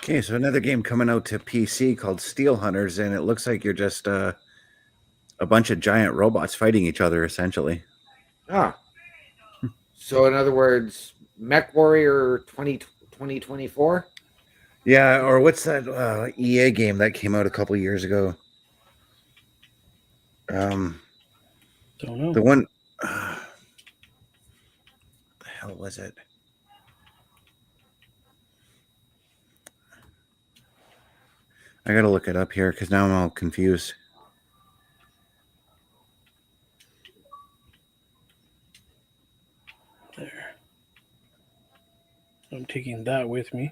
C: Okay, so another game coming out to PC called Steel Hunters, and it looks like you're just a bunch of giant robots fighting each other, essentially.
A: Ah. So, in other words, Mech Warrior 2024?
C: Yeah, or what's that EA game that came out a couple years ago?
B: Don't know.
C: The one, the hell was it? I gotta look it up here because now I'm all confused.
B: There. I'm taking that with me.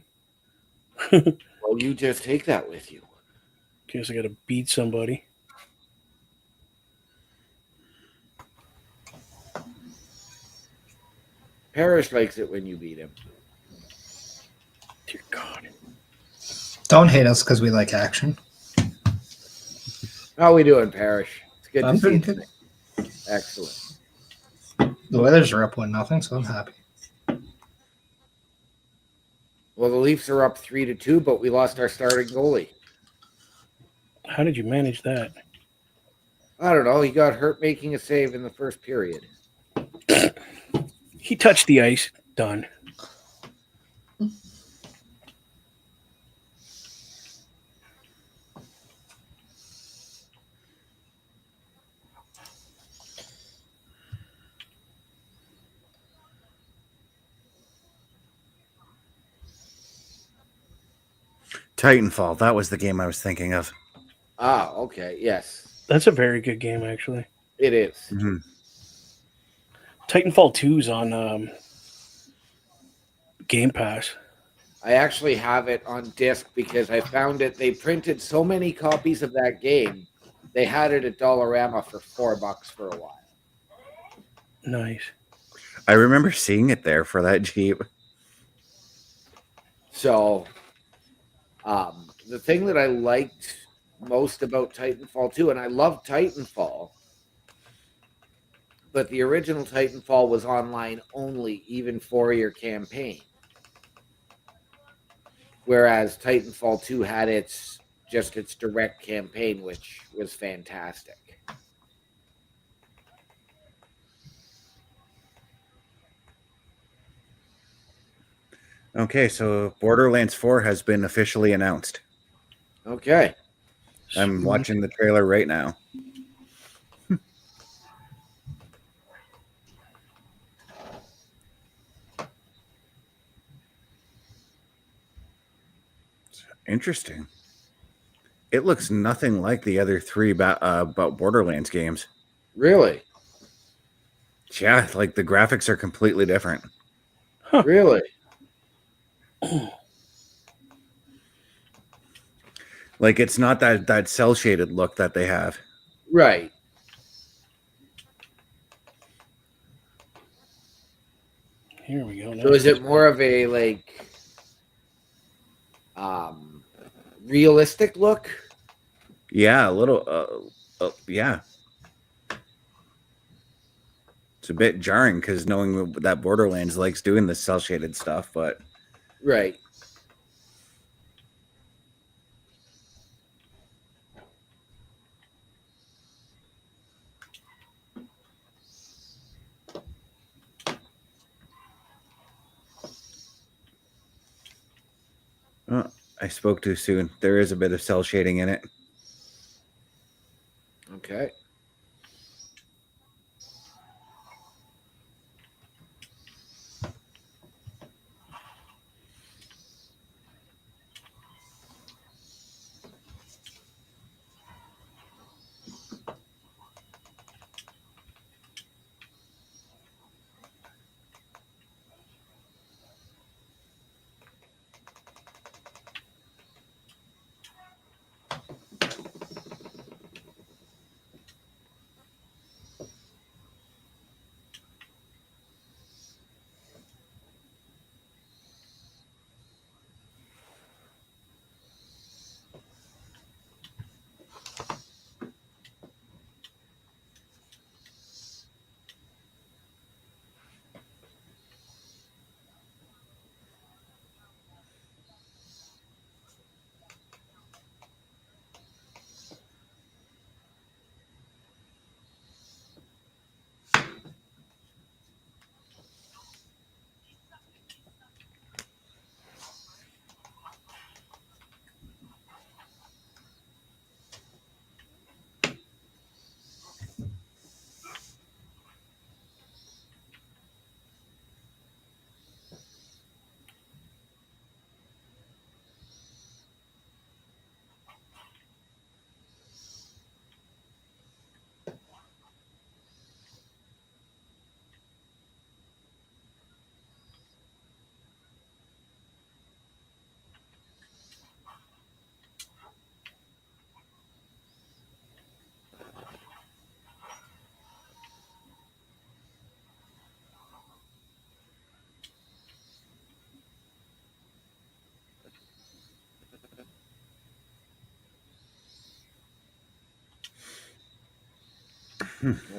A: Well, you just take that with you.
B: Guess I gotta beat somebody.
A: Parrish likes it when you beat him.
B: Dear God.
D: Don't hate us because we like action.
A: How are we doing, Parrish? It's good
D: I'm
A: to see you
D: doing good.
A: tonight. Excellent.
D: The Weathers are up 1-0, so I'm happy.
A: Well, the Leafs are up 3-2, but we lost our starting goalie.
B: How did you manage that?
A: I don't know. He got hurt making a save in the first period.
B: He touched the ice. Done.
C: Titanfall. That was the game I was thinking of.
A: Ah, okay. Yes,
B: That's a very good game, actually.
A: it is.
C: Mm-hmm.
B: Titanfall 2's on Game Pass.
A: I actually have it on disc because I found it. They printed so many copies of that game. They had it at Dollarama for $4 for a while.
B: Nice.
C: I remember seeing it there for that Jeep.
A: So, the thing that I liked most about Titanfall 2, and I love Titanfall, but the original Titanfall was online only, even for your campaign. Whereas Titanfall 2 had its direct campaign, which was fantastic.
C: Okay, so Borderlands 4 has been officially announced.
A: Okay.
C: I'm watching the trailer right now. Interesting. It looks nothing like the other three about Borderlands games.
A: Really?
C: Yeah, like the graphics are completely different.
A: Really?
C: Like it's not that cell shaded look that they have.
A: Right.
B: Here we go.
A: So is it more of a like realistic look?
C: Yeah, a little. Yeah, it's a bit jarring because knowing that Borderlands likes doing this cell shaded stuff, but
A: Right.
C: oh, I spoke too soon. There is a bit of cell shading in it.
A: Okay.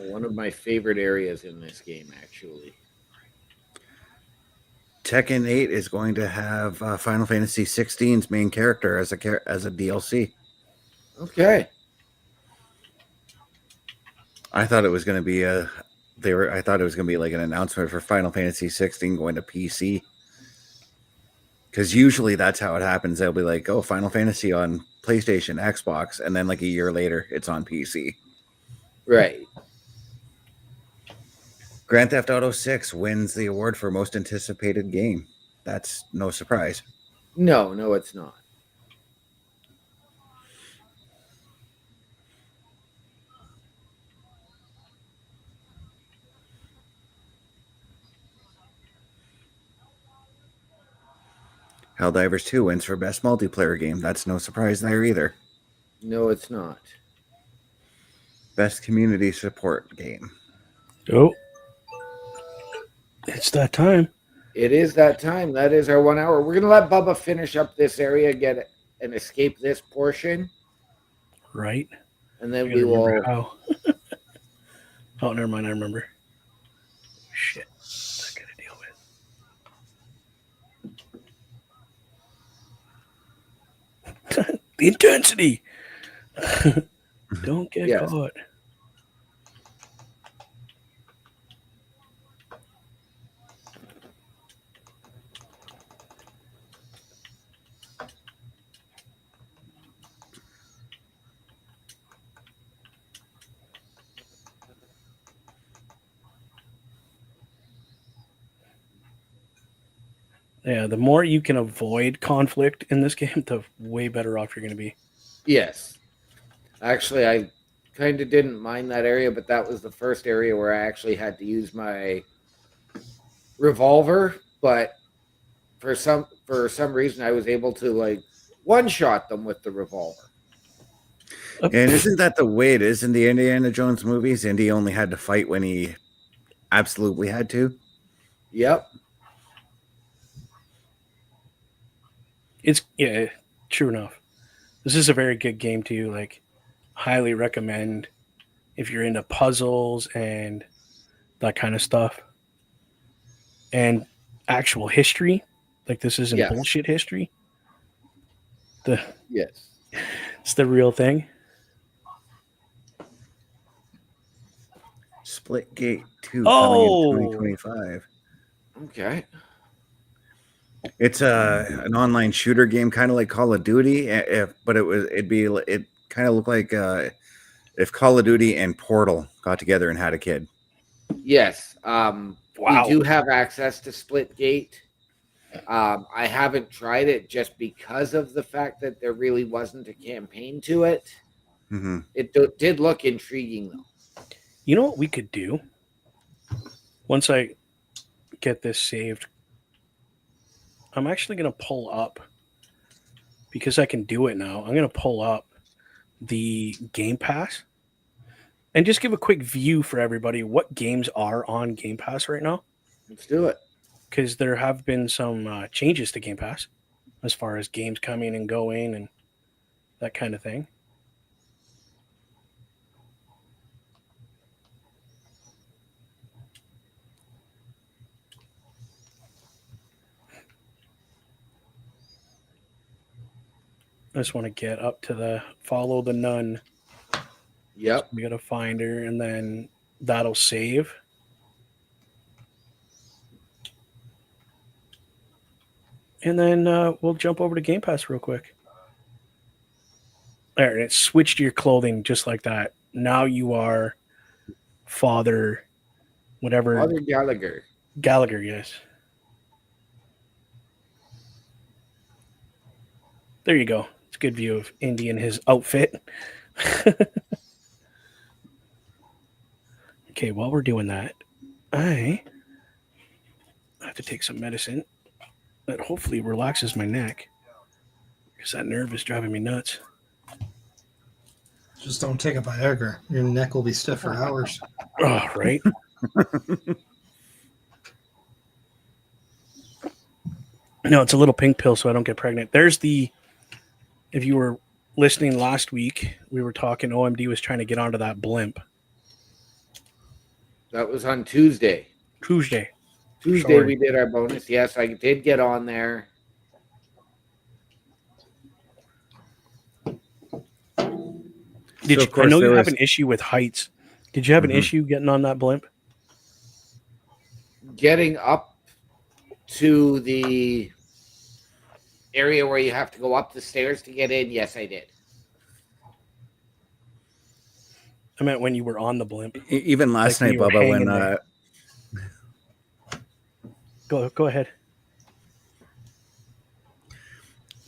A: One of my favorite areas in this game, actually.
C: Tekken 8 is going to have Final Fantasy 16's main character as a DLC.
A: Okay.
C: I thought it was going to be I thought it was going to be like an announcement for Final Fantasy 16 going to PC. Because usually that's how it happens. They'll be like, "Oh, Final Fantasy on PlayStation, Xbox," and then like a year later, it's on PC.
A: Right.
C: Grand Theft Auto 6 wins the award for most anticipated game. That's no surprise.
A: No, no, it's not.
C: Helldivers 2 wins for best multiplayer game. That's no surprise there either.
A: No, it's not.
C: Best community support game.
B: Oh, it's that time.
A: It is that time. That is our 1 hour. We're gonna let Bubba finish up this area, get it, and escape this portion,
B: Right.
A: and then
B: I
A: we
B: gotta remember
A: will.
B: how. Oh, never mind. I remember. Shit. That's I gotta deal with. The intensity. Don't get
A: Yes.
B: caught. Yeah, the more you can avoid conflict in this game, the way better off you're going to be.
A: Yes. Actually, I kind of didn't mind that area, but that was the first area where I actually had to use my revolver. But for some reason, I was able to like one shot them with the revolver.
C: And isn't that the way it is in the Indiana Jones movies? Indy only had to fight when he absolutely had to.
A: Yep.
B: It's true enough. This is a very good game too. Like, highly recommend if you're into puzzles and that kind of stuff, and actual history. Like, this isn't
A: Yes.
B: bullshit history.
A: Yes.
B: It's the real thing.
C: Splitgate 2 coming in
B: Oh!
C: 2025.
A: Okay.
C: It's an online shooter game, kind of like Call of Duty, but it kind of looked like if Call of Duty and Portal got together and had a kid.
A: Yes.
B: Wow.
A: We do have access to Splitgate. I haven't tried it just because of the fact that there really wasn't a campaign to it.
C: Mm-hmm.
A: It did look intriguing, though.
B: You know what we could do? Once I get this saved, I'm actually going to pull up, because I can do it now. I'm going to pull up the Game Pass and just give a quick view for everybody what games are on Game Pass right now.
A: Let's do it.
B: Because there have been some changes to Game Pass as far as games coming and going and that kind of thing. I just want to get up to the Follow the Nun.
A: Yep.
B: We got to find her, and then that'll save. And then we'll jump over to Game Pass real quick. There, and it switched your clothing just like that. Now you are Father, whatever.
A: Father Gallagher.
B: Gallagher, yes. There you go. It's a good view of Indy in his outfit. Okay, while we're doing that, I have to take some medicine that hopefully relaxes my neck, because that nerve is driving me nuts.
D: Just don't take a Viagra. Your neck will be stiff for hours.
B: Oh, right? No, it's a little pink pill so I don't get pregnant. There's the, if you were listening last week, we were talking, OMD was trying to get onto that blimp.
A: That was on Tuesday.
B: Tuesday.
A: Tuesday we did our bonus. Yes, I did get on there.
B: Did
C: So,
B: you, I know you have an issue with heights. Did you have an
C: Mhm.
B: issue getting on that blimp?
A: Getting up to the area where you have to go up the stairs to get in, yes, I did.
B: I meant when you were on the blimp.
C: Even last
B: Like
C: night,
B: you were
C: Bubba, when
B: hanging there. Go ahead.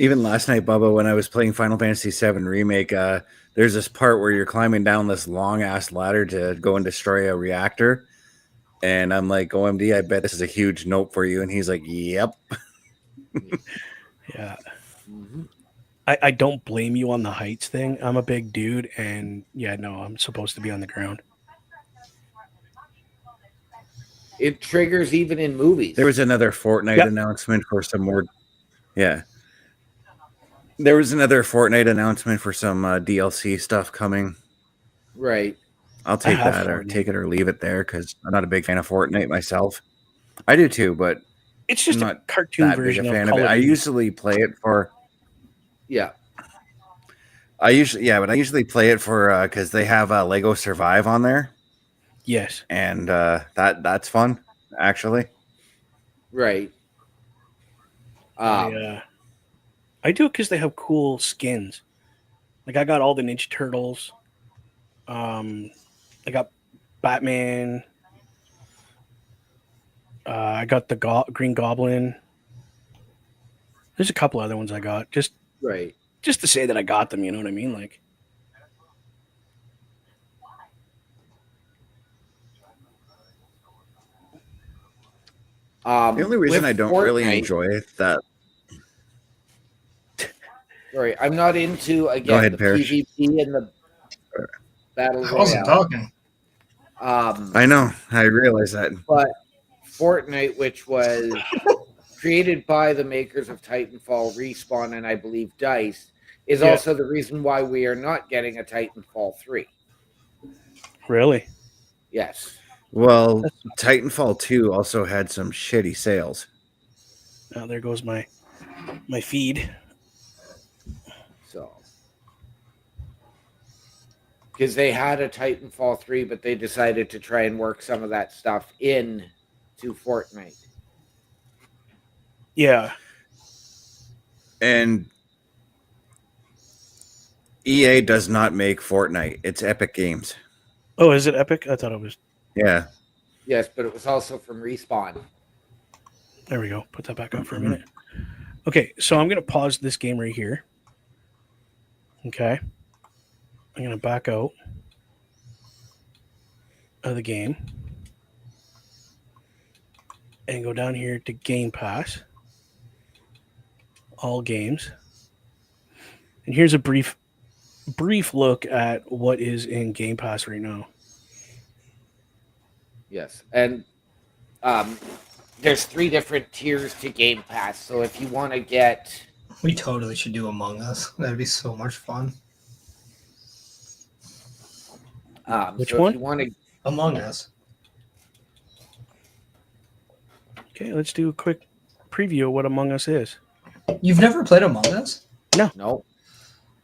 C: even last night, Bubba, when I was playing Final Fantasy VII Remake, there's this part where you're climbing down this long ass ladder to go and destroy a reactor. And I'm like, OMD, I bet this is a huge note for you. And he's like, yep.
B: Yeah.
A: Mm-hmm.
B: I don't blame you on the heights thing. I'm a big dude, and yeah, no, I'm supposed to be on the ground.
A: It triggers even in movies.
C: There was another Fortnite announcement for some more. Yeah. There was another Fortnite announcement for some DLC stuff coming.
A: Right.
C: I'll take
B: have
C: that or
B: Fortnite.
C: take it or leave it there because I'm not a big fan of Fortnite myself. I do too, but
B: It's just
C: I'm
B: a
C: not
B: cartoon
C: that big
B: version
C: a
B: of
C: fan
B: Call
C: of it.
B: of
C: I
B: Duty.
C: usually play it for.
A: Yeah.
C: But I usually play it for because they have Lego Survive on there,
B: Yes.
C: and that's fun actually.
A: Right.
B: I do it because they have cool skins. Like, I got all the Ninja Turtles. I got Batman. I got the Green Goblin. There's a couple other ones I got just
A: Right.
B: to say that I got them. You know what I mean? Like,
C: The only reason
A: with
C: I don't really
A: Fortnite-
C: enjoy that.
A: Sorry, I'm not into
C: Go
A: again
C: ahead,
A: the
C: Parrish.
A: PvP and the battle
D: I wasn't
A: royale.
D: talking.
C: I know. I realize that.
A: But Fortnite, which was created by the makers of Titanfall, Respawn, and I believe DICE, is
B: Yeah.
A: also the reason why we are not getting a Titanfall 3.
B: really?
A: Yes.
C: Well, Titanfall 2 also had some shitty sales.
B: Oh, there goes my feed.
A: So, because they had a Titanfall 3, but they decided to try and work some of that stuff in to Fortnite.
B: Yeah.
C: And EA does not make Fortnite. It's Epic Games.
B: Oh, is it Epic? I thought it was.
C: Yeah.
A: Yes, but it was also from Respawn.
B: There we go. Put that back up for a minute. Okay, so I'm going to pause this game right here. Okay. I'm going to back out of the game and go down here to Game Pass. All games. And here's a brief look at what is in Game Pass right now.
A: Yes, and there's 3 different tiers to Game Pass. So if you want to get,
D: We totally should do Among Us. That'd be so much fun.
B: Which
A: so
B: one?
A: if you want to,
D: Among Us.
B: Okay, let's do a quick preview of what Among Us is.
D: You've never played Among Us?
A: no,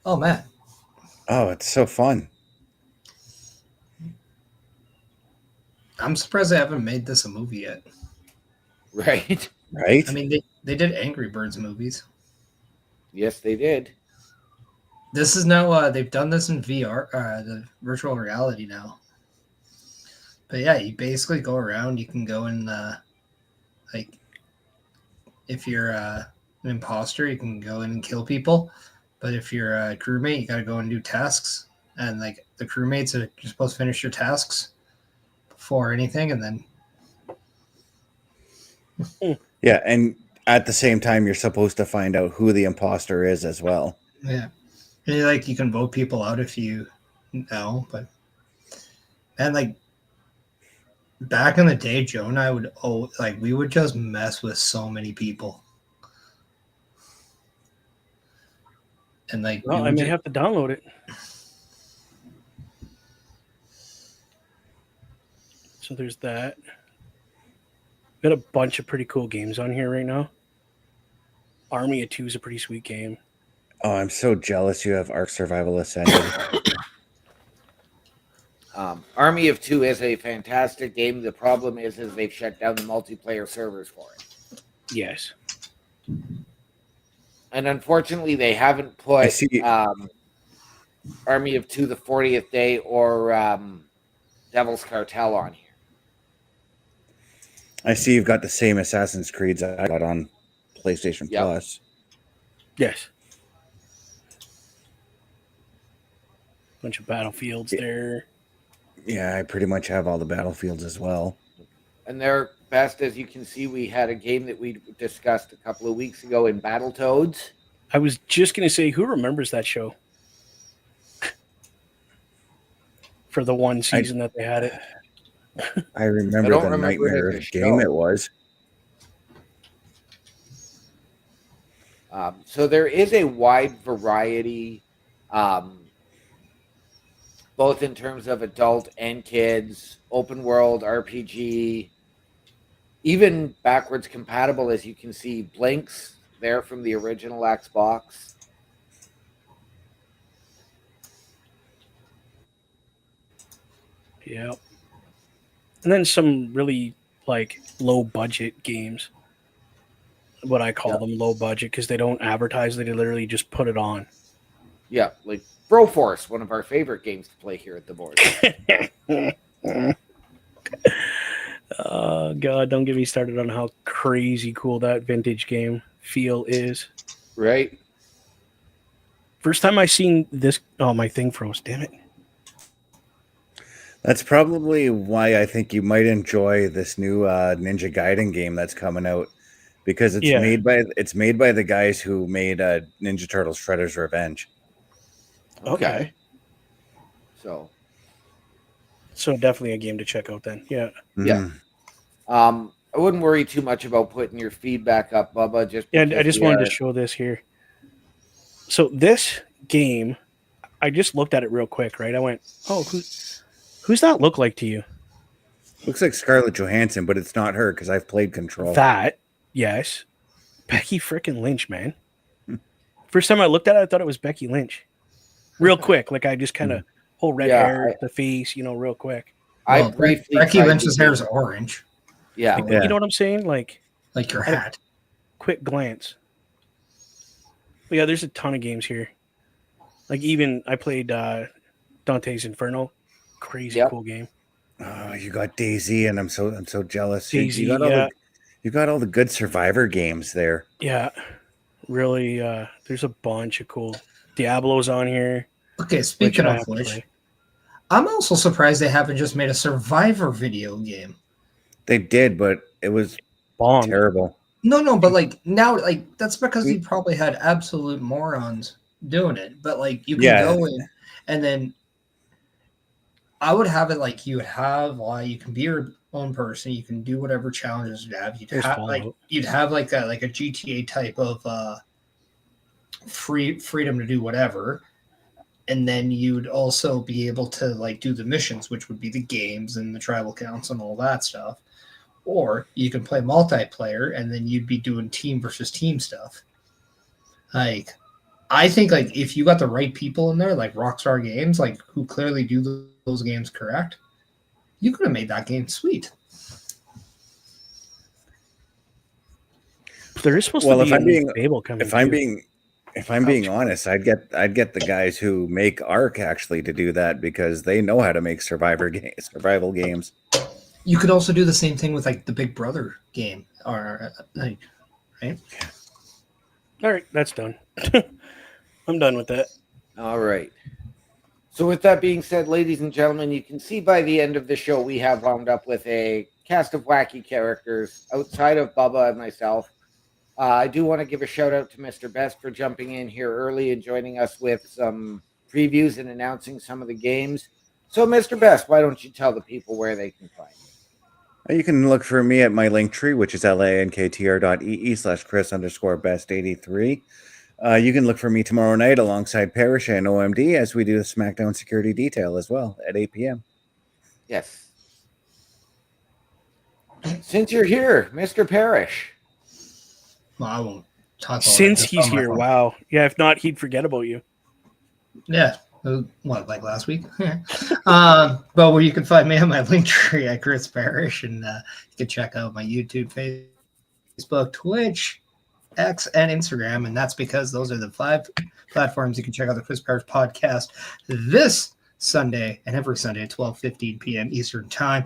D: Oh man.
C: Oh, it's so fun.
D: I'm surprised they haven't made this a movie yet.
A: right?
C: Right?
D: I mean, they did Angry Birds movies.
A: Yes, they did.
D: This is now they've done this in VR, the virtual reality now. But yeah, you basically go around. You can go in like if you're an imposter, you can go in and kill people. But if you're a crewmate, you got to go and do tasks. And like the crewmates are you're supposed to finish your tasks before anything, and then
C: Yeah, and at the same time, you're supposed to find out who the imposter is as well.
D: yeah, and like you can vote people out if you know. But and like back in the day, Joe and I would we would just mess with so many people. And like
B: Well, I may have to download it. So there's that. Got a bunch of pretty cool games on here right now. Army of Two is a pretty sweet game.
C: Oh, I'm so jealous you have Ark Survival Ascended.
A: Army of Two is a fantastic game. The problem is they've shut down the multiplayer servers for it,
B: Yes.
A: and unfortunately, they haven't
C: I
A: put
C: see.
A: Army of Two: The 40th Day or Devil's Cartel on here.
C: I see you've got the same Assassin's Creeds I got on PlayStation
A: Yep.
C: Plus.
B: Yes. Bunch of Battlefields there.
C: Yeah, I pretty much have all the Battlefields as well.
A: And they're best, as you can see, we had a game that we discussed a couple of weeks ago in Battletoads.
B: I was just going to say, who remembers that show? For the one season that they had it.
C: I remember
A: don't
C: the
A: remember it
C: nightmare
A: as
C: of
A: a
C: game
A: show.
C: it was.
A: So there is a wide variety, both in terms of adult and kids, open world, RPG, even backwards compatible, as you can see, Blinks there from the original Xbox.
B: Yeah. And then some really like low budget games. What I call them low budget because they don't advertise, they literally just put it on.
A: Yeah, like Broforce, one of our favorite games to play here at the board.
B: Oh god, don't get me started on how crazy cool that vintage game feel is.
A: Right.
B: First time I seen this, oh, my thing froze. Damn it.
C: That's probably why I think you might enjoy this new Ninja Gaiden game that's coming out, because it's
B: Yeah.
C: made by the guys who made Ninja Turtles: Shredder's Revenge.
B: Okay.
A: So
B: So definitely a game to check out then. Yeah.
A: Yeah.
C: Mhm.
A: I wouldn't worry too much about putting your feedback up, Bubba. Just
B: Yeah,
A: because
B: I just wanted to show this here. So this game, I just looked at it real quick, right? I went, oh, who's that look like to you?
C: Looks like Scarlett Johansson, but it's not her because I've played Control.
B: That, yes. Becky frickin' Lynch, man. First time I looked at it, I thought it was Becky Lynch. Real quick. Like I just kind of whole red hair, the face, real quick.
A: I
D: Well,
A: briefly
D: Becky
A: tried
D: Lynch's
A: to
D: hair
A: do-
D: is orange,
A: Yeah.
B: Like, you know what I'm saying? Like
D: like your
B: I don't-
D: hat.
B: quick glance. But yeah, there's a ton of games here. Like even I played Dante's Inferno. Crazy
A: Yep.
B: cool game.
C: Oh, you got Daisy, and I'm so jealous.
B: Daisy,
C: you got all
B: yeah.
C: you got all the good Survivor games there.
B: Yeah. Really, there's a bunch of cool Diablo's on here.
D: Okay,
B: Which
D: speaking
B: I
D: of
B: have to
D: which,
B: play.
D: I'm also surprised they haven't just made a Survivor video game.
C: They did, but it was
B: Bomb.
C: terrible.
D: No, but like now, like that's because
C: We-
D: you probably had absolute morons doing it. But like you can
C: Yeah.
D: go in, and then I would have it like you would have you can be your own person. You can do whatever challenges you have.
B: There's Fallout.
D: You'd have like a GTA type of freedom to do whatever. And then you'd also be able to like do the missions, which would be the games and the tribal counts and all that stuff. Or you can play multiplayer, and then you'd be doing team versus team stuff. Like, I think like if you got the right people in there, like Rockstar Games, like who clearly do those games correct, you could have made that game sweet.
B: There is supposed
C: Well,
B: to be
C: if
B: a
C: I'm
B: new
C: being-
B: Fable coming.
C: If I'm
B: too.
C: being honest, I'd get the guys who make Ark actually to do that because they know how to make survival games.
D: You could also do the same thing with like the Big Brother game, or like, right?
B: All right, that's done. I'm done with that.
A: All right. So with that being said, ladies and gentlemen, you can see by the end of the show we have wound up with a cast of wacky characters outside of Bubba and myself. I do want to give a shout out to Mr. Best for jumping in here early and joining us with some previews and announcing some of the games. So, Mr. Best, why don't you tell the people where they can find you?
C: You can look for me at my link tree, which is lanktr.ee/Chris_best83. You can look for me tomorrow night alongside Parrish and OMD as we do the SmackDown security detail as well at 8 p.m.
A: Yes. Since you're here, Mr. Parrish.
D: Well, I won't talk about
B: Since
D: it.
B: he's
D: On my
B: here,
D: phone.
B: wow. Yeah, if not, he'd forget about you.
D: Yeah. What, like last week? But where you can find me on my link tree at Chris Parrish, and you can check out my YouTube, Facebook, Twitch, X, and Instagram. And that's because those are the 5 platforms you can check out the Chris Parrish podcast this Sunday and every Sunday at 12:15 p.m. Eastern Time,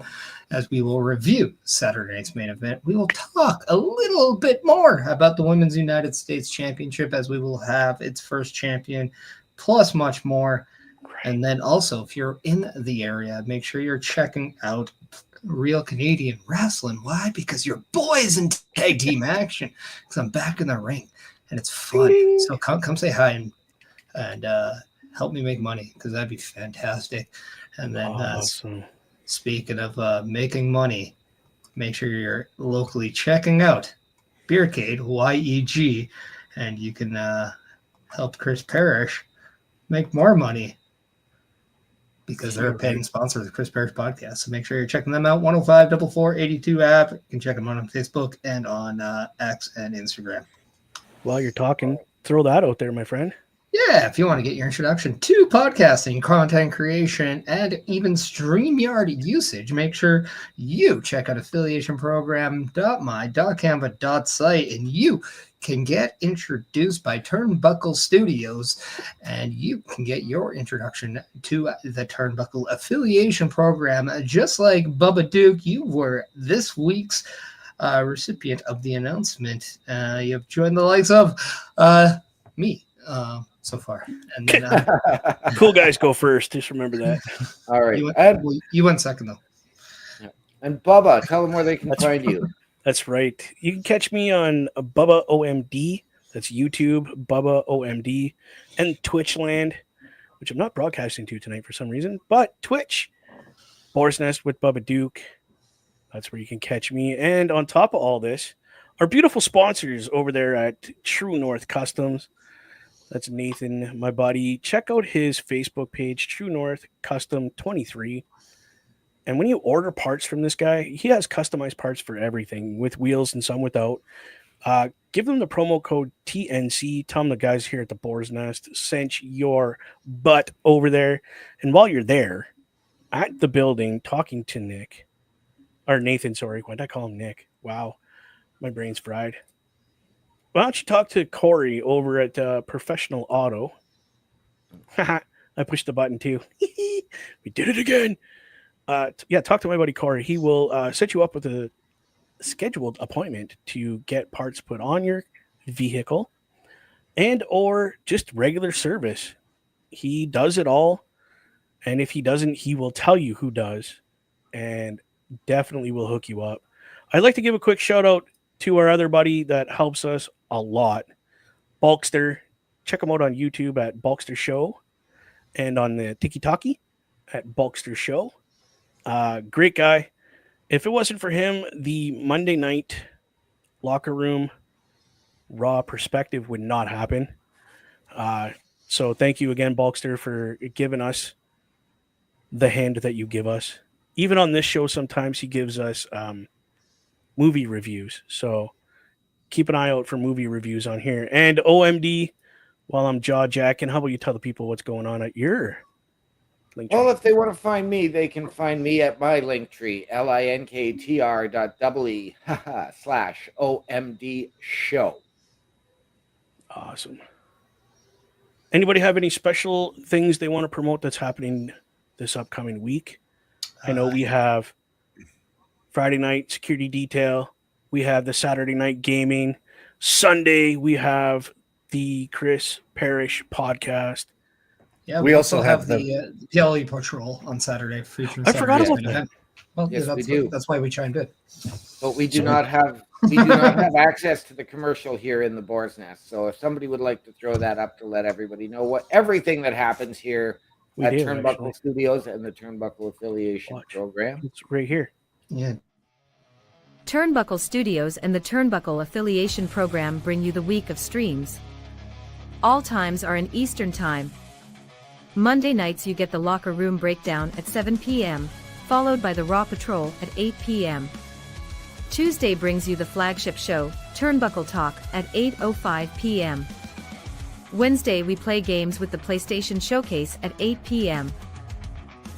D: as we will review Saturday night's main event. We will talk a little bit more about the Women's United States Championship, as we will have its first champion, plus much more. And then also, if you're in the area, make sure you're checking out Real Canadian Wrestling. Why? Because your boys in tag team action. Because I'm back in the ring, and it's fun. So come say hi and help me make money, because that'd be fantastic. And then
B: Awesome.
D: speaking of making money, make sure you're locally checking out Beercade, YEG, and you can help Chris Parrish make more money, because they're a paying sponsor of the Chris Parrish podcast. So make sure you're checking them out. 105-4482 app. You can check them out on Facebook and on X and Instagram.
B: While you're talking, throw that out there, my friend.
D: Yeah, if you want to get your introduction to podcasting, content creation, and even StreamYard usage, make sure you check out affiliationprogram.my.canva.site, and you can get introduced by Turnbuckle Studios, and you can get your introduction to the Turnbuckle affiliation program, just like Bubba Duke. You were this week's recipient of the announcement. You have joined the likes of me so far. And then
B: Cool guys go first. Just remember that.
A: All right.
D: you went second, though.
A: And Bubba, tell them where they can find you.
B: That's right. You can catch me on Bubba OMD. That's YouTube, Bubba OMD, and Twitchland, which I'm not broadcasting to tonight for some reason, but Twitch, Boar's Nest with Bubba Duke. That's where you can catch me. And on top of all this, our beautiful sponsors over there at True North Customs. That's Nathan, my buddy. Check out his Facebook page, True North Custom 23. And when you order parts from this guy, he has customized parts for everything, with wheels and some without. Give them the promo code TNC. Tell them the guys here at the Boar's Nest sent your butt over there. And while you're there, at the building, talking to Nick, or Nathan, sorry. Why did I call him Nick? Wow, my brain's fried. Why don't you talk to Corey over at Professional Auto? I pushed the button too. We did it again. Talk to my buddy Corey. He will set you up with a scheduled appointment to get parts put on your vehicle and or just regular service. He does it all. And if he doesn't, he will tell you who does and definitely will hook you up. I'd like to give a quick shout out to our other buddy that helps us a lot, Bulkster. Check him out on YouTube at Bulkster Show and on the Tiki-Taki at Bulkster Show. Great guy. If it wasn't for him, the Monday night locker room raw perspective would not happen. So thank you again, Bulkster, for giving us the hand that you give us. Even on this show, sometimes he gives us movie reviews. So keep an eye out for movie reviews on here. And OMD, while I'm jaw jacking, how about you tell the people what's going on at your link tree?
A: Well, if they want to find me, they can find me at my link tree, linktr.ee/OMD show.
B: Awesome. Anybody have any special things they want to promote that's happening this upcoming week? I know we have Friday night security detail. We have the Saturday night gaming. Sunday, we have the Chris Parrish podcast.
D: Yeah, we also have the PLE Patrol on Saturday.
B: I forgot about that.
D: Well,
A: Yes,
D: yeah,
A: we do.
D: That's why we chimed in.
A: But we do not have access to the commercial here in the Boar's Nest. So if somebody would like to throw that up to let everybody know what everything that happens here at Turnbuckle Studios and the Turnbuckle Affiliation Program.
B: It's right here.
D: Yeah.
E: Turnbuckle Studios and the Turnbuckle Affiliation Program bring you the week of streams. All times are in Eastern Time. Monday nights you get the Locker Room Breakdown at 7 p.m., followed by the Raw Patrol at 8 p.m. Tuesday brings you the flagship show, Turnbuckle Talk, at 8:05 p.m. Wednesday we play games with the PlayStation Showcase at 8 p.m.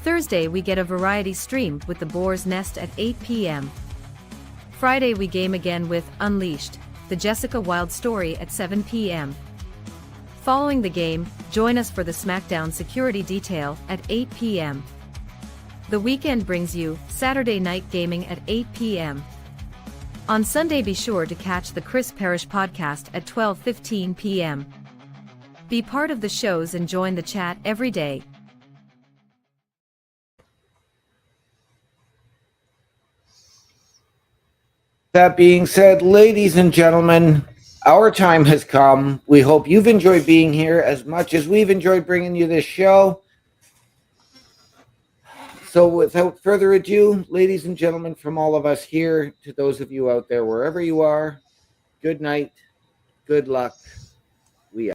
E: Thursday we get a variety stream with the Boar's Nest at 8 p.m. Friday we game again with Unleashed, the Jessica Wilde story at 7 p.m. Following the game, join us for the SmackDown security detail at 8 p.m. The weekend brings you Saturday night gaming at 8 p.m. On Sunday be sure to catch the Chris Parrish podcast at 12:15 p.m. Be part of the shows and join the chat every day.
A: That being said, ladies and gentlemen, our time has come. We hope you've enjoyed being here as much as we've enjoyed bringing you this show. So without further ado, ladies and gentlemen, from all of us here to those of you out there, wherever you are, good night, good luck. We